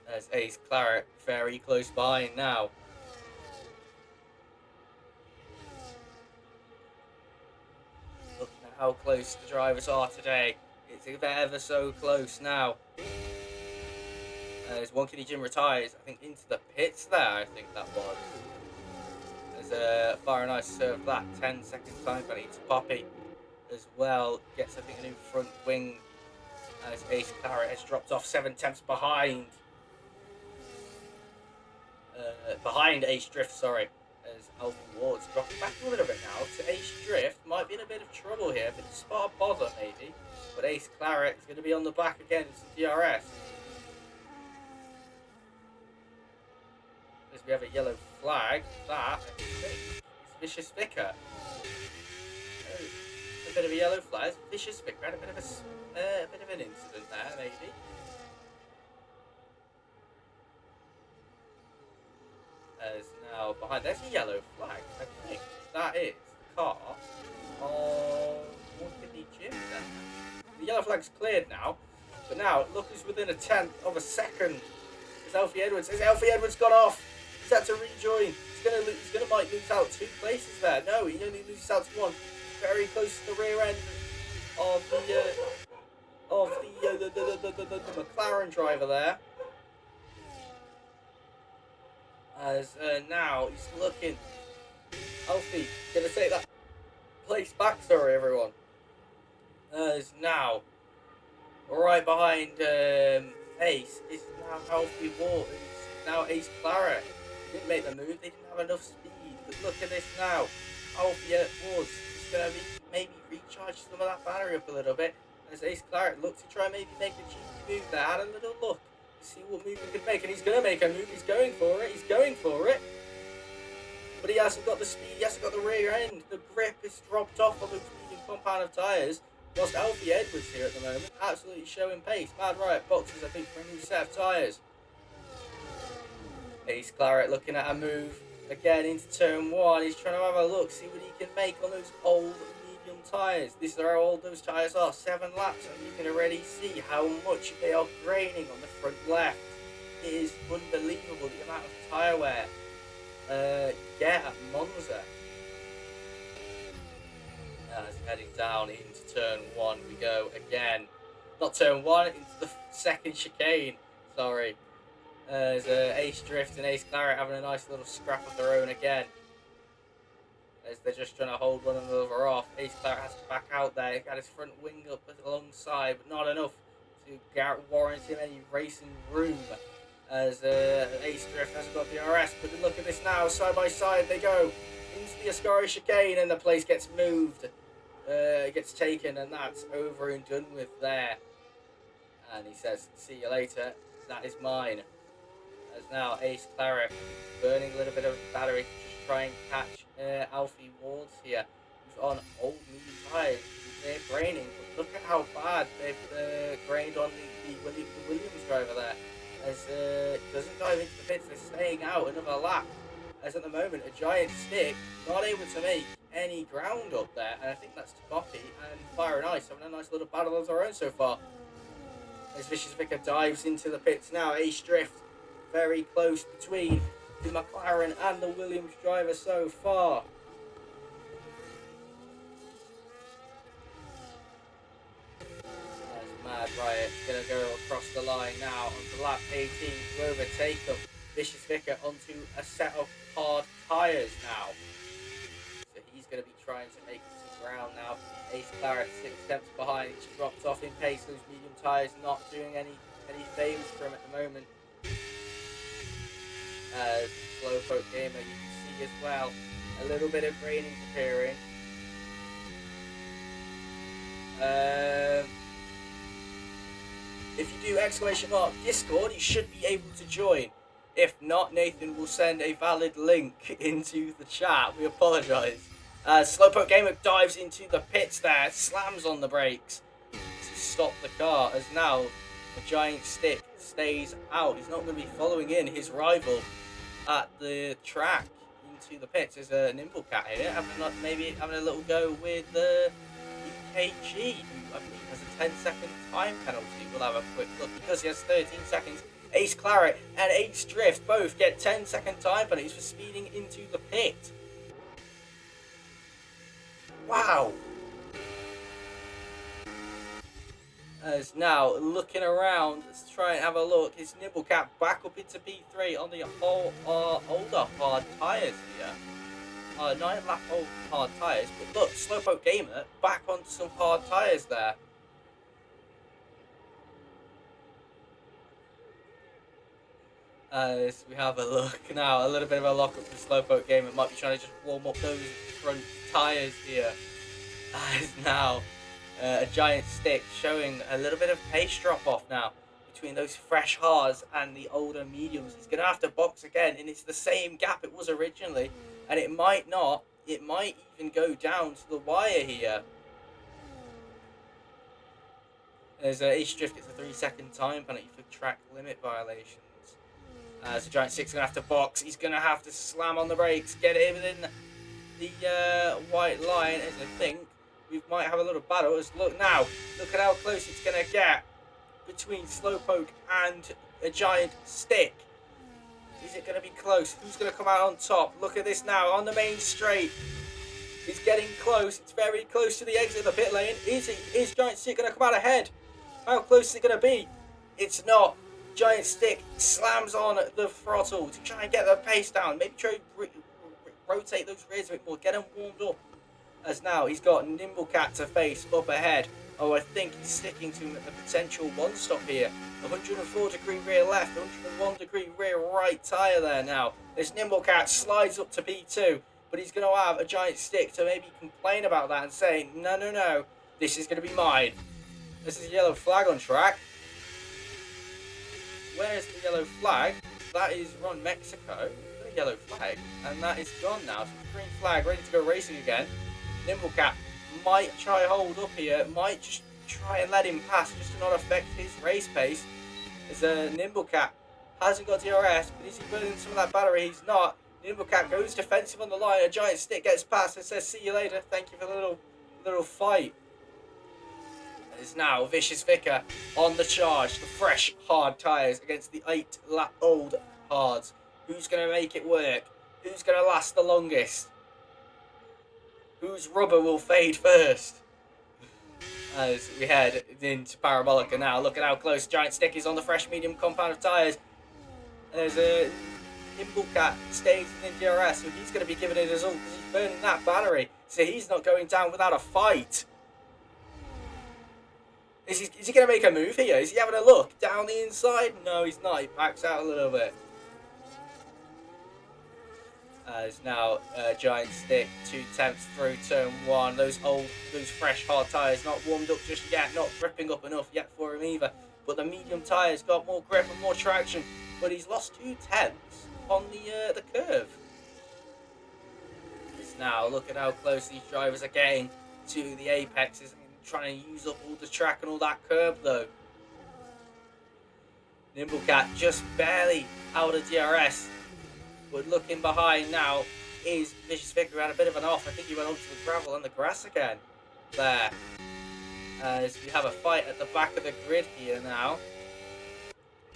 As Ace Claret very close behind now. Looking at how close the drivers are today. It's ever so close now. As One Kitty Jim retires, I think, into the pits there, I think that was. As Fire and Ice served that 10-second time penalty to Poppy as well. Gets, I think, a new front wing. As Ace Claret has dropped off 7/10 behind. Behind Ace Drift, sorry. As Alfie Ward's dropping back a little bit now to Ace Drift. Might be in a bit of trouble here, but spot of bother maybe. But Ace Claret is going to be on the back again. It's the DRS. As we have a yellow flag, that I think is Vicious Vicar. A bit of a yellow flag. Vicious Vicar had a bit of an incident there, maybe. As now behind, there's a yellow flag. I think that is the car of One Kitty Jim. The yellow flag's cleared now, but now look who's within a 10th of a second. It's Alfie Edwards. Has Alfie Edwards got off? He's had to rejoin. He's gonna might lose out 2 places there. No, he only loses out to 1. Very close to the rear end of the McLaren driver there. As now he's looking. Alfie gonna take that place back. Sorry, everyone. As now right behind Ace is now Alfie Ward. Now Ace Claret. Didn't make the move, they didn't have enough speed. But look at this now. Alfie Ward is going to maybe recharge some of that battery up a little bit. As Ace Claret looks to try and maybe make a cheeky move there. Had a little look to see what move he could make. And he's going to make a move. He's going for it. He's going for it. But he hasn't got the speed. He hasn't got the rear end. The grip is dropped off on those medium compound of tyres. Whilst Alfie Edwards here at the moment, absolutely showing pace. Mad Riot boxes, I think, for a new set of tyres. Ace Claret looking at a move again into turn 1. He's trying to have a look, see what he can make on those old medium tyres. This is how old those tyres are, 7 laps, and you can already see how much they are graining on the front left. It is unbelievable the amount of tyre wear you get at Monza. As heading down into turn 1 we go again. Not turn 1, into the second chicane, sorry. As Ace Drift and Ace Claret having a nice little scrap of their own again. as they're just trying to hold one another off. Ace Claret has to back out there. He got his front wing up alongside, but not enough to warrant him any racing room. As Ace Drift hasn't got the RS, but look at this now. Side by side they go into the Ascari chicane, and the place gets moved. Gets taken, and that's over and done with there. And he says, "See you later. That is mine." As now Ace Claret burning a little bit of battery to just try and catch Alfie Wards here, who's on old medium tyres. They're graining, but look at how bad they've grained on the Williams driver there. As doesn't dive into the pits, they're staying out another lap. As at the moment, a giant stick not able to make any ground up there, and I think that's Tomoki and Fire and Ice having a nice little battle of their own so far. As Vicious Vicar dives into the pits now, Ace Drift very close between the McLaren and the Williams driver so far. As Mad Riot's going to go across the line now onto lap 18 to overtake them. Vicious Vicar onto a set of hard tyres now. So he's going to be trying to make some ground now. Ace Claret 6 steps behind. He's dropped off in pace. Those medium tyres not doing any favours for him at the moment. Slowpoke Gamer, you can see as well a little bit of graining appearing. If you do !Discord, you should be able to join. If not, Nathan will send a valid link into the chat. We apologise. Slowpoke Gamer dives into the pits there, slams on the brakes to stop the car, as now the giant stick stays out. He's not going to be following in his rival at the track into the pits. There's a Nimble Cat here, maybe having a little go with the KG, who I believe has a 10-second time penalty. We'll have a quick look because he has 13 seconds. Ace Claret and Ace Drift both get 10-second time penalties for speeding into the pit. Wow. As now looking around, let's try and have a look. His Nibblecat back up into P3 on the older hard tyres here. 9-lap old hard tyres. But look, Slowpoke Gamer back onto some hard tyres there. As we have a look now, a little bit of a lock up for Slowpoke Gamer. Might be trying to just warm up those front tyres here. As now a giant stick showing a little bit of pace drop off now between those fresh hards and the older mediums. He's going to have to box again, and it's the same gap it was originally, and it might not. It might even go down to the wire here. There's Ace Drift gets a 3-second time penalty for track limit violations. So giant stick's going to have to box. He's going to have to slam on the brakes, get it within the white line, as I think we might have a little battle. Look now, look at how close it's going to get between Slowpoke and a giant stick. Is it going to be close? Who's going to come out on top? Look at this now, on the main straight. It's getting close. It's very close to the exit of the pit lane. Is Giant Stick going to come out ahead? How close is it going to be? It's not. Giant Stick slams on the throttle to try and get the pace down. Maybe try to rotate those rears a bit more. Get them warmed up. As now he's got Nimblecat to face up ahead. Oh, I think he's sticking to a potential one-stop here. 104-degree rear left, 101-degree rear right tyre there now. This Nimblecat slides up to P2, but he's going to have a giant stick to maybe complain about that and say, no, this is going to be mine. This is a yellow flag on track. Where is the yellow flag? That is Ron Mexico. A yellow flag, and that is gone now. So green flag, ready to go racing again. Nimblecat might try hold up here, might just try and let him pass just to not affect his race pace. As Nimblecat hasn't got DRS, but is he burning some of that battery? He's not. Nimblecat goes defensive on the line, a giant stick gets past and says, see you later, thank you for the little fight. It's now Vicious Vicar on the charge, the fresh hard tyres against the 8-lap old hards. Who's going to make it work? Who's going to last the longest? Whose rubber will fade first? As we head into Parabolica now. Look at how close Giant Stick is on the fresh medium compound of tyres. There's a Nimblecat stays within DRS, so he's going to be giving it his all because he's burning that battery, so he's not going down without a fight. Is he going to make a move here? Is he having a look down the inside? No, he's not. He backs out a little bit. As now Giant Stick 2 tenths through turn 1. Those fresh hard tyres not warmed up just yet, not gripping up enough yet for him either. But the medium tyres got more grip and more traction. But he's lost 2 tenths on the curve. As now look at how close these drivers are getting to the apexes and trying to use up all the track and all that curb though. Nimblecat just barely out of DRS. But looking behind now is Vicious Vic, who had a bit of an off. I think he went onto the gravel and the grass again. There. As we have a fight at the back of the grid here now.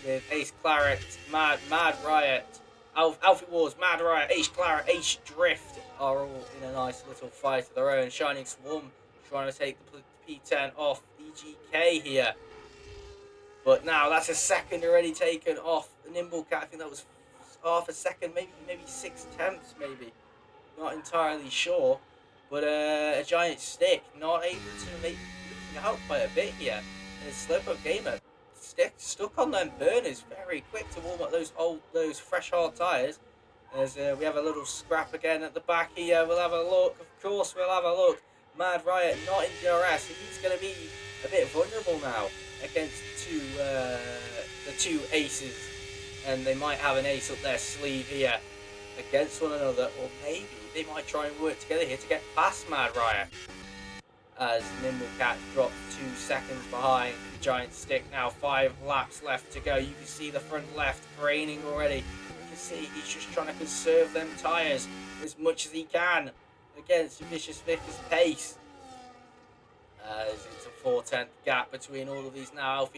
With Ace Claret, Mad Riot, Alfie Wars, Mad Riot, Ace Claret, Ace Drift are all in a nice little fight of their own. Shining Swarm trying to take the P10 off EGK here. But now that's a second already taken off Nimblecat. I think that was half a second, maybe 6 tenths, maybe. Not entirely sure. But a Giant Stick not able to make out by a bit here. And Slowpoke Gamer stuck on them burners very quick to warm up those fresh hard tyres. As we have a little scrap again at the back here. We'll have a look. Of course we'll have a look. Mad Riot not in DRS. He's going to be a bit vulnerable now against the two aces. And they might have an ace up their sleeve here against one another. Or maybe they might try and work together here to get past Mad Riot. As Nimblecat drops 2 seconds behind the Giant Stick. Now 5 laps left to go. You can see the front left draining already. You can see he's just trying to conserve them tyres as much as he can against Vicious Vic's pace. As it's a 4/10 gap between all of these now.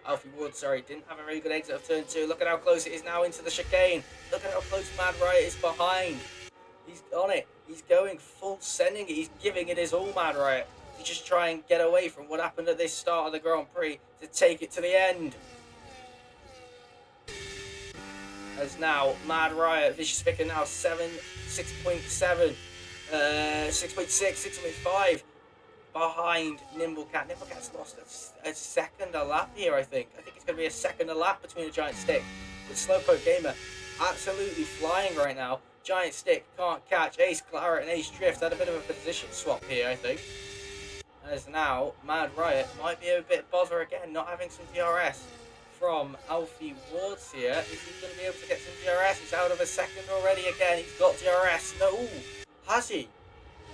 Alfie Wood, didn't have a very good exit of turn 2. Look at how close it is now into the chicane. Look at how close Mad Riot is behind. He's on it. He's going full sending it. He's giving it his all, Mad Riot, to just try and get away from what happened at this start of the Grand Prix to take it to the end. As now, Mad Riot, Vicious Vic are now 6.7, 6.6, 6.5 behind Nimblecat. Nimblecat's lost a second a lap here, I think. I think it's going to be a second a lap between a Giant Stick. With Slowpoke Gamer absolutely flying right now. Giant Stick can't catch Ace Claret and Ace Drift. Had a bit of a position swap here, I think. As now, Mad Riot might be a bit bother again, not having some DRS from Alfie Wards here. Is he going to be able to get some DRS? He's out of a second already again. He's got DRS. No, has he?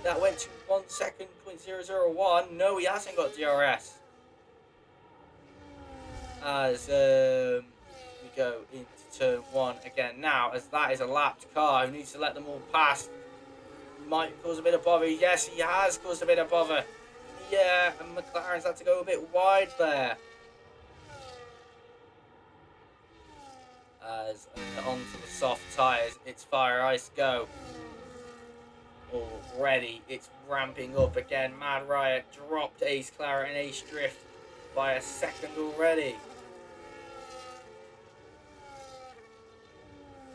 That went to 1 second, 0.001. No, he hasn't got DRS. As we go into turn 1 again now, as that is a lapped car who needs to let them all pass. Might cause a bit of bother. Yes, he has caused a bit of bother. Yeah, and McLaren's had to go a bit wide there. As onto the soft tyres, it's Fire Ice Go. Already, it's ramping up again. Mad Riot dropped Ace Claret and Ace Drift by a second already.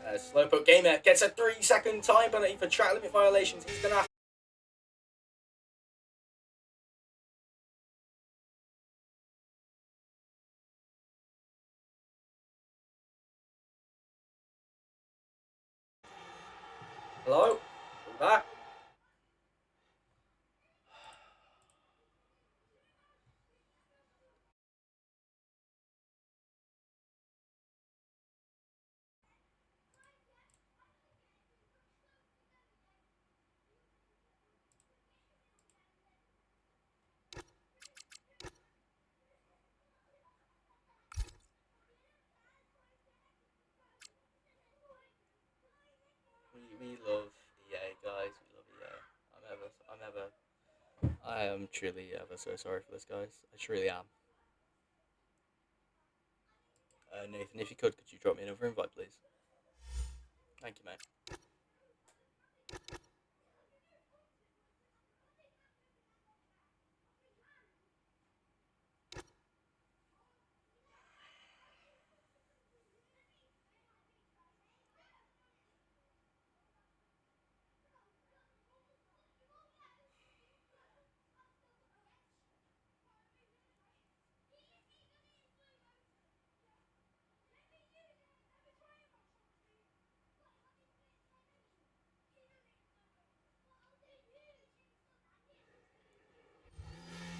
Slowpoke Gamer gets a 3-second time penalty for track limit violations. He's going to have Hello? We're back. We love EA, guys. We love EA. I am truly ever so sorry for this, guys. I truly am. Nathan, if you could you drop me another invite, please? Thank you, mate.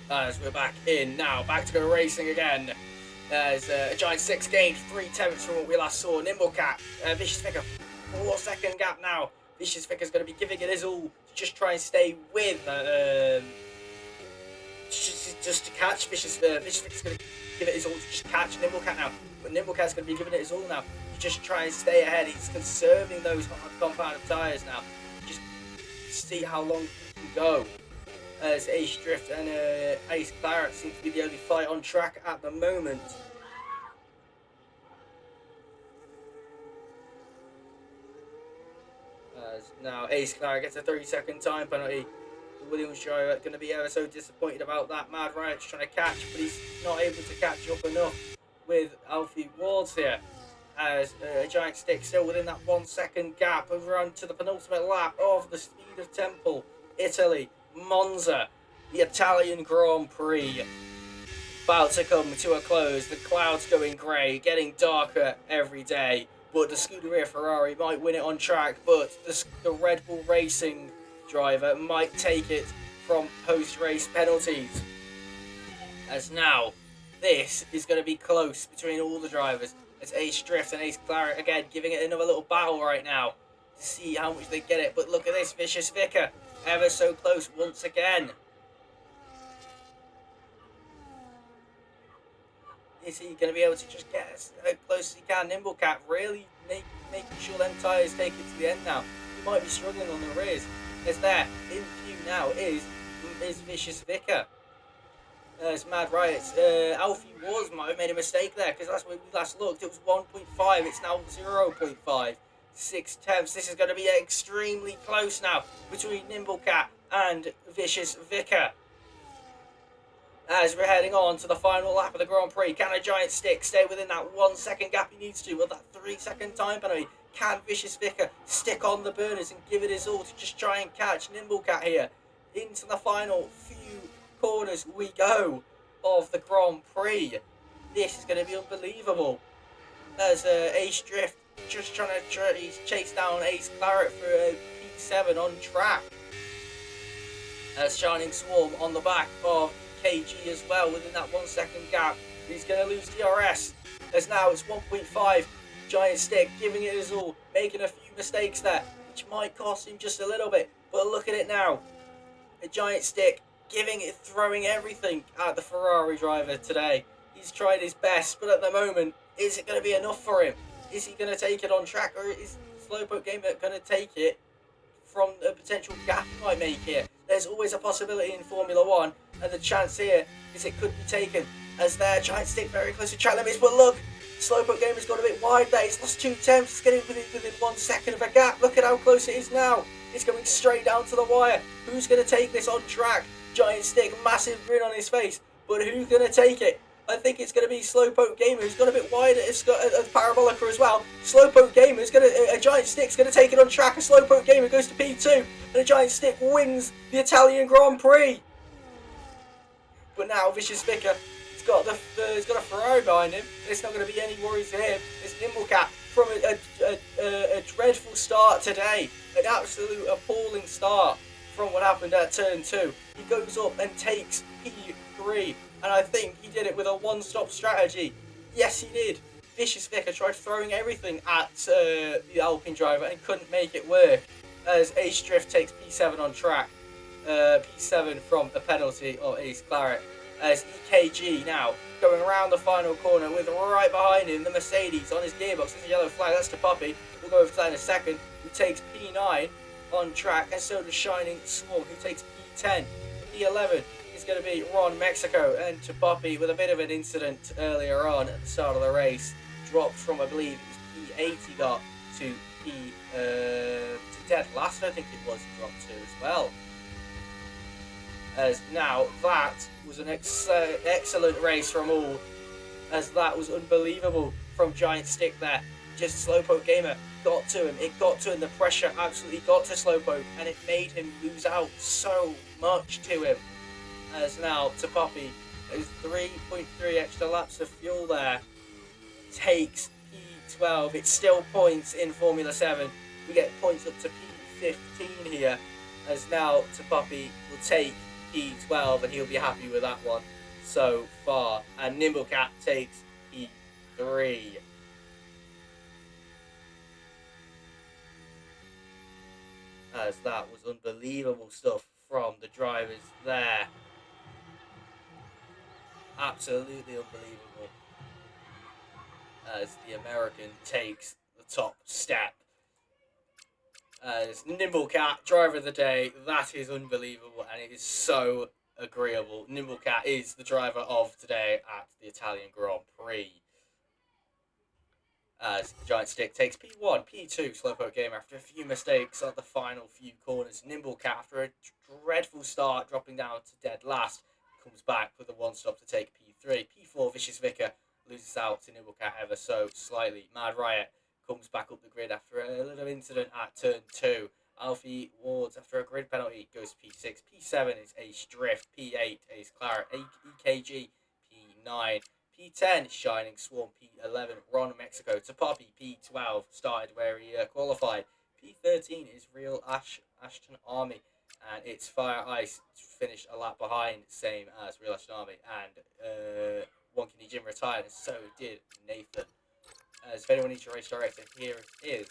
As we're back in now, back to go racing again. As a Giant 6 gained 3/10 from what we last saw. Nimble Cat, Vicious Vicar, 4-second gap now. Vicious Vicar's going to be giving it his all to just try and stay with, just to catch Vicious Vicar's going to give it his all to just catch Nimble Cat now. But Nimble Cat's going to be giving it his all now to just try and stay ahead. He's conserving those hard compound tyres now. Just see how long he can go. As Ace Drift and Ace Claret seem to be the only fight on track at the moment. As now Ace Claret gets a 30-second time penalty. The Williams driver going to be ever so disappointed about that. Mad Riot's trying to catch, but he's not able to catch up enough with Alfie Wards here. As a Giant Stick still within that 1-second gap. We've run to the penultimate lap of the Speed of Temple, Italy. Monza, the Italian Grand Prix, about to come to a close. The clouds going grey, getting darker every day. But the Scuderia Ferrari might win it on track, but the Red Bull Racing driver might take it from post-race penalties. As now, this is going to be close between all the drivers. As Ace Drift and Ace Claret again giving it another little battle right now to see how much they get it. But look at this, Vicious Vicar. Ever so close once again. Is he going to be able to just get as close as he can? Nimble Cat really making sure them tyres take it to the end now. He might be struggling on the rears. As there, in view now is Vicious Vicar. As Mad Riots. Alfie Wars might have made a mistake there because that's when we last looked. It was 1.5. It's now 0.5. 6/10. This is going to be extremely close now between Nimble Cat and Vicious Vicar. As we're heading on to the final lap of the Grand Prix, can a Giant Stick stay within that 1-second gap he needs to with that 3-second time penalty? Can Vicious Vicar stick on the burners and give it his all to just try and catch Nimble Cat here? Into the final few corners we go of the Grand Prix. This is going to be unbelievable. As Ace Drift just trying to chase down Ace Claret for a P7 on track. As Shining Swarm on the back of KG as well within that 1-second gap. He's going to lose DRS. As now it's 1.5. Giant Stick giving it his all, making a few mistakes there, which might cost him just a little bit. But look at it now. A Giant Stick throwing everything at the Ferrari driver today. He's tried his best, but at the moment, is it going to be enough for him? Is he going to take it on track, or is Slowpoke Gamer going to take it from the potential gap he might make here? There's always a possibility in Formula 1, and the chance here is it could be taken. As their Giant Stick very close to track limits, but look, Slowpoke Gamer's got a bit wide there. He's lost 2 attempts. He's getting within 1 second of a gap. Look at how close it is now. It's going straight down to the wire. Who's going to take this on track? Giant Stick, massive grin on his face, but who's going to take it? I think it's going to be Slowpoke Gamer, who's got a bit wider. It's got a Parabolica as well. Slowpoke Gamer is going to, a Giant Stick's going to take it on track. A Slowpoke Gamer goes to P2, and a Giant Stick wins the Italian Grand Prix. But now Vicious Vicar, he's got a Ferrari behind him. There's not going to be any worries for him. It's Nimble Cat from a dreadful start today, an absolute appalling start from what happened at turn 2. He goes up and takes P3. And I think he did it with a one-stop strategy. Yes, he did. Vicious Vicar tried throwing everything at the Alpine driver and couldn't make it work. As Ace Drift takes P7 on track. P7 from the penalty of Ace Claret. As EKG now going around the final corner with right behind him the Mercedes on his gearbox. There's a yellow flag. That's to Poppy. We'll go over to that in a second. Who takes P9 on track. And so does Shining Swarm, who takes P10. P11 is going to be Ron Mexico, and to Poppy with a bit of an incident earlier on at the start of the race, dropped from, I believe it was P8 he got to dead last, I think it was, he dropped to as well. As now that was an excellent race from all, as that was unbelievable from Giant Stick there. Just Slowpoke Gamer got to him. It got to him. The pressure absolutely got to Slowpoke, and it made him lose out so much to him. As now to Poppy, there's 3.3 extra laps of fuel there. Takes P12. It's still points in Formula 7. We get points up to P15 here. As now to Poppy will take P12, and he'll be happy with that one so far. And Nimblecat takes P3. As that was unbelievable stuff from the drivers there. Absolutely unbelievable. As the American takes the top step. As Nimblecat, driver of the day, that is unbelievable, and it is so agreeable. Nimblecat is the driver of today at the Italian Grand Prix. As the Giant Stick takes P1, P2, Slowpoke Gamer after a few mistakes at the final few corners. Nimblecat, after a dreadful start, dropping down to dead last, comes back with a one stop to take P3. P4, Vicious Vicar loses out to Nimblecat ever so slightly. Mad Riot comes back up the grid after a little incident at turn 2. Alfie Wards, after a grid penalty, goes to P6. P7 is Ace Drift. P8 is Clara. EKG. P9 P10, Shining Swarm. P11, Ron Mexico. To Poppy, P12, started where he qualified. P13 is Real Ashton Army, and it's Fire Ice finished a lap behind, same as Real Ashton Army. And Wonkini Jim retired, and so did Nathan. As if anyone needs a race director, here it is.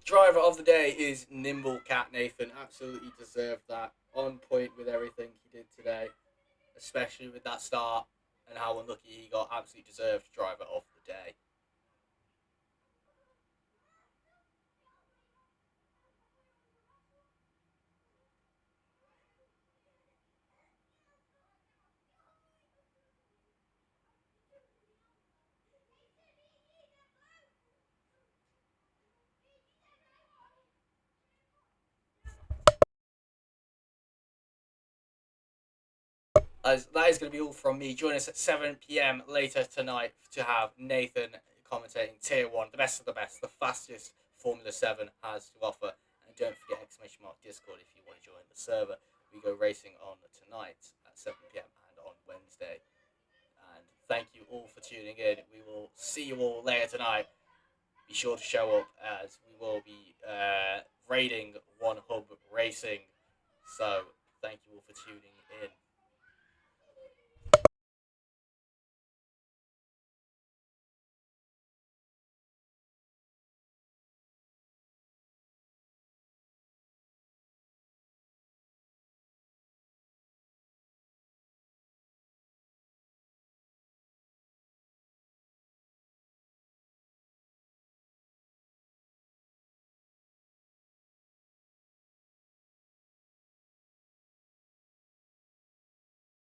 Driver of the day is Nimblecat Nathan. Absolutely deserved that. On point with everything he did today, especially with that start and how unlucky he got. Absolutely deserved driver of the day. As that is going to be all from me. Join us at 7 p.m. later tonight to have Nathan commentating Tier 1, the best of the best, the fastest Formula 7 has to offer. And don't forget exclamation mark Discord if you want to join the server. We go racing on tonight at 7 p.m. and on Wednesday. And thank you all for tuning in. We will see you all later tonight. Be sure to show up as we will be raiding One Hub Racing. So thank you all for tuning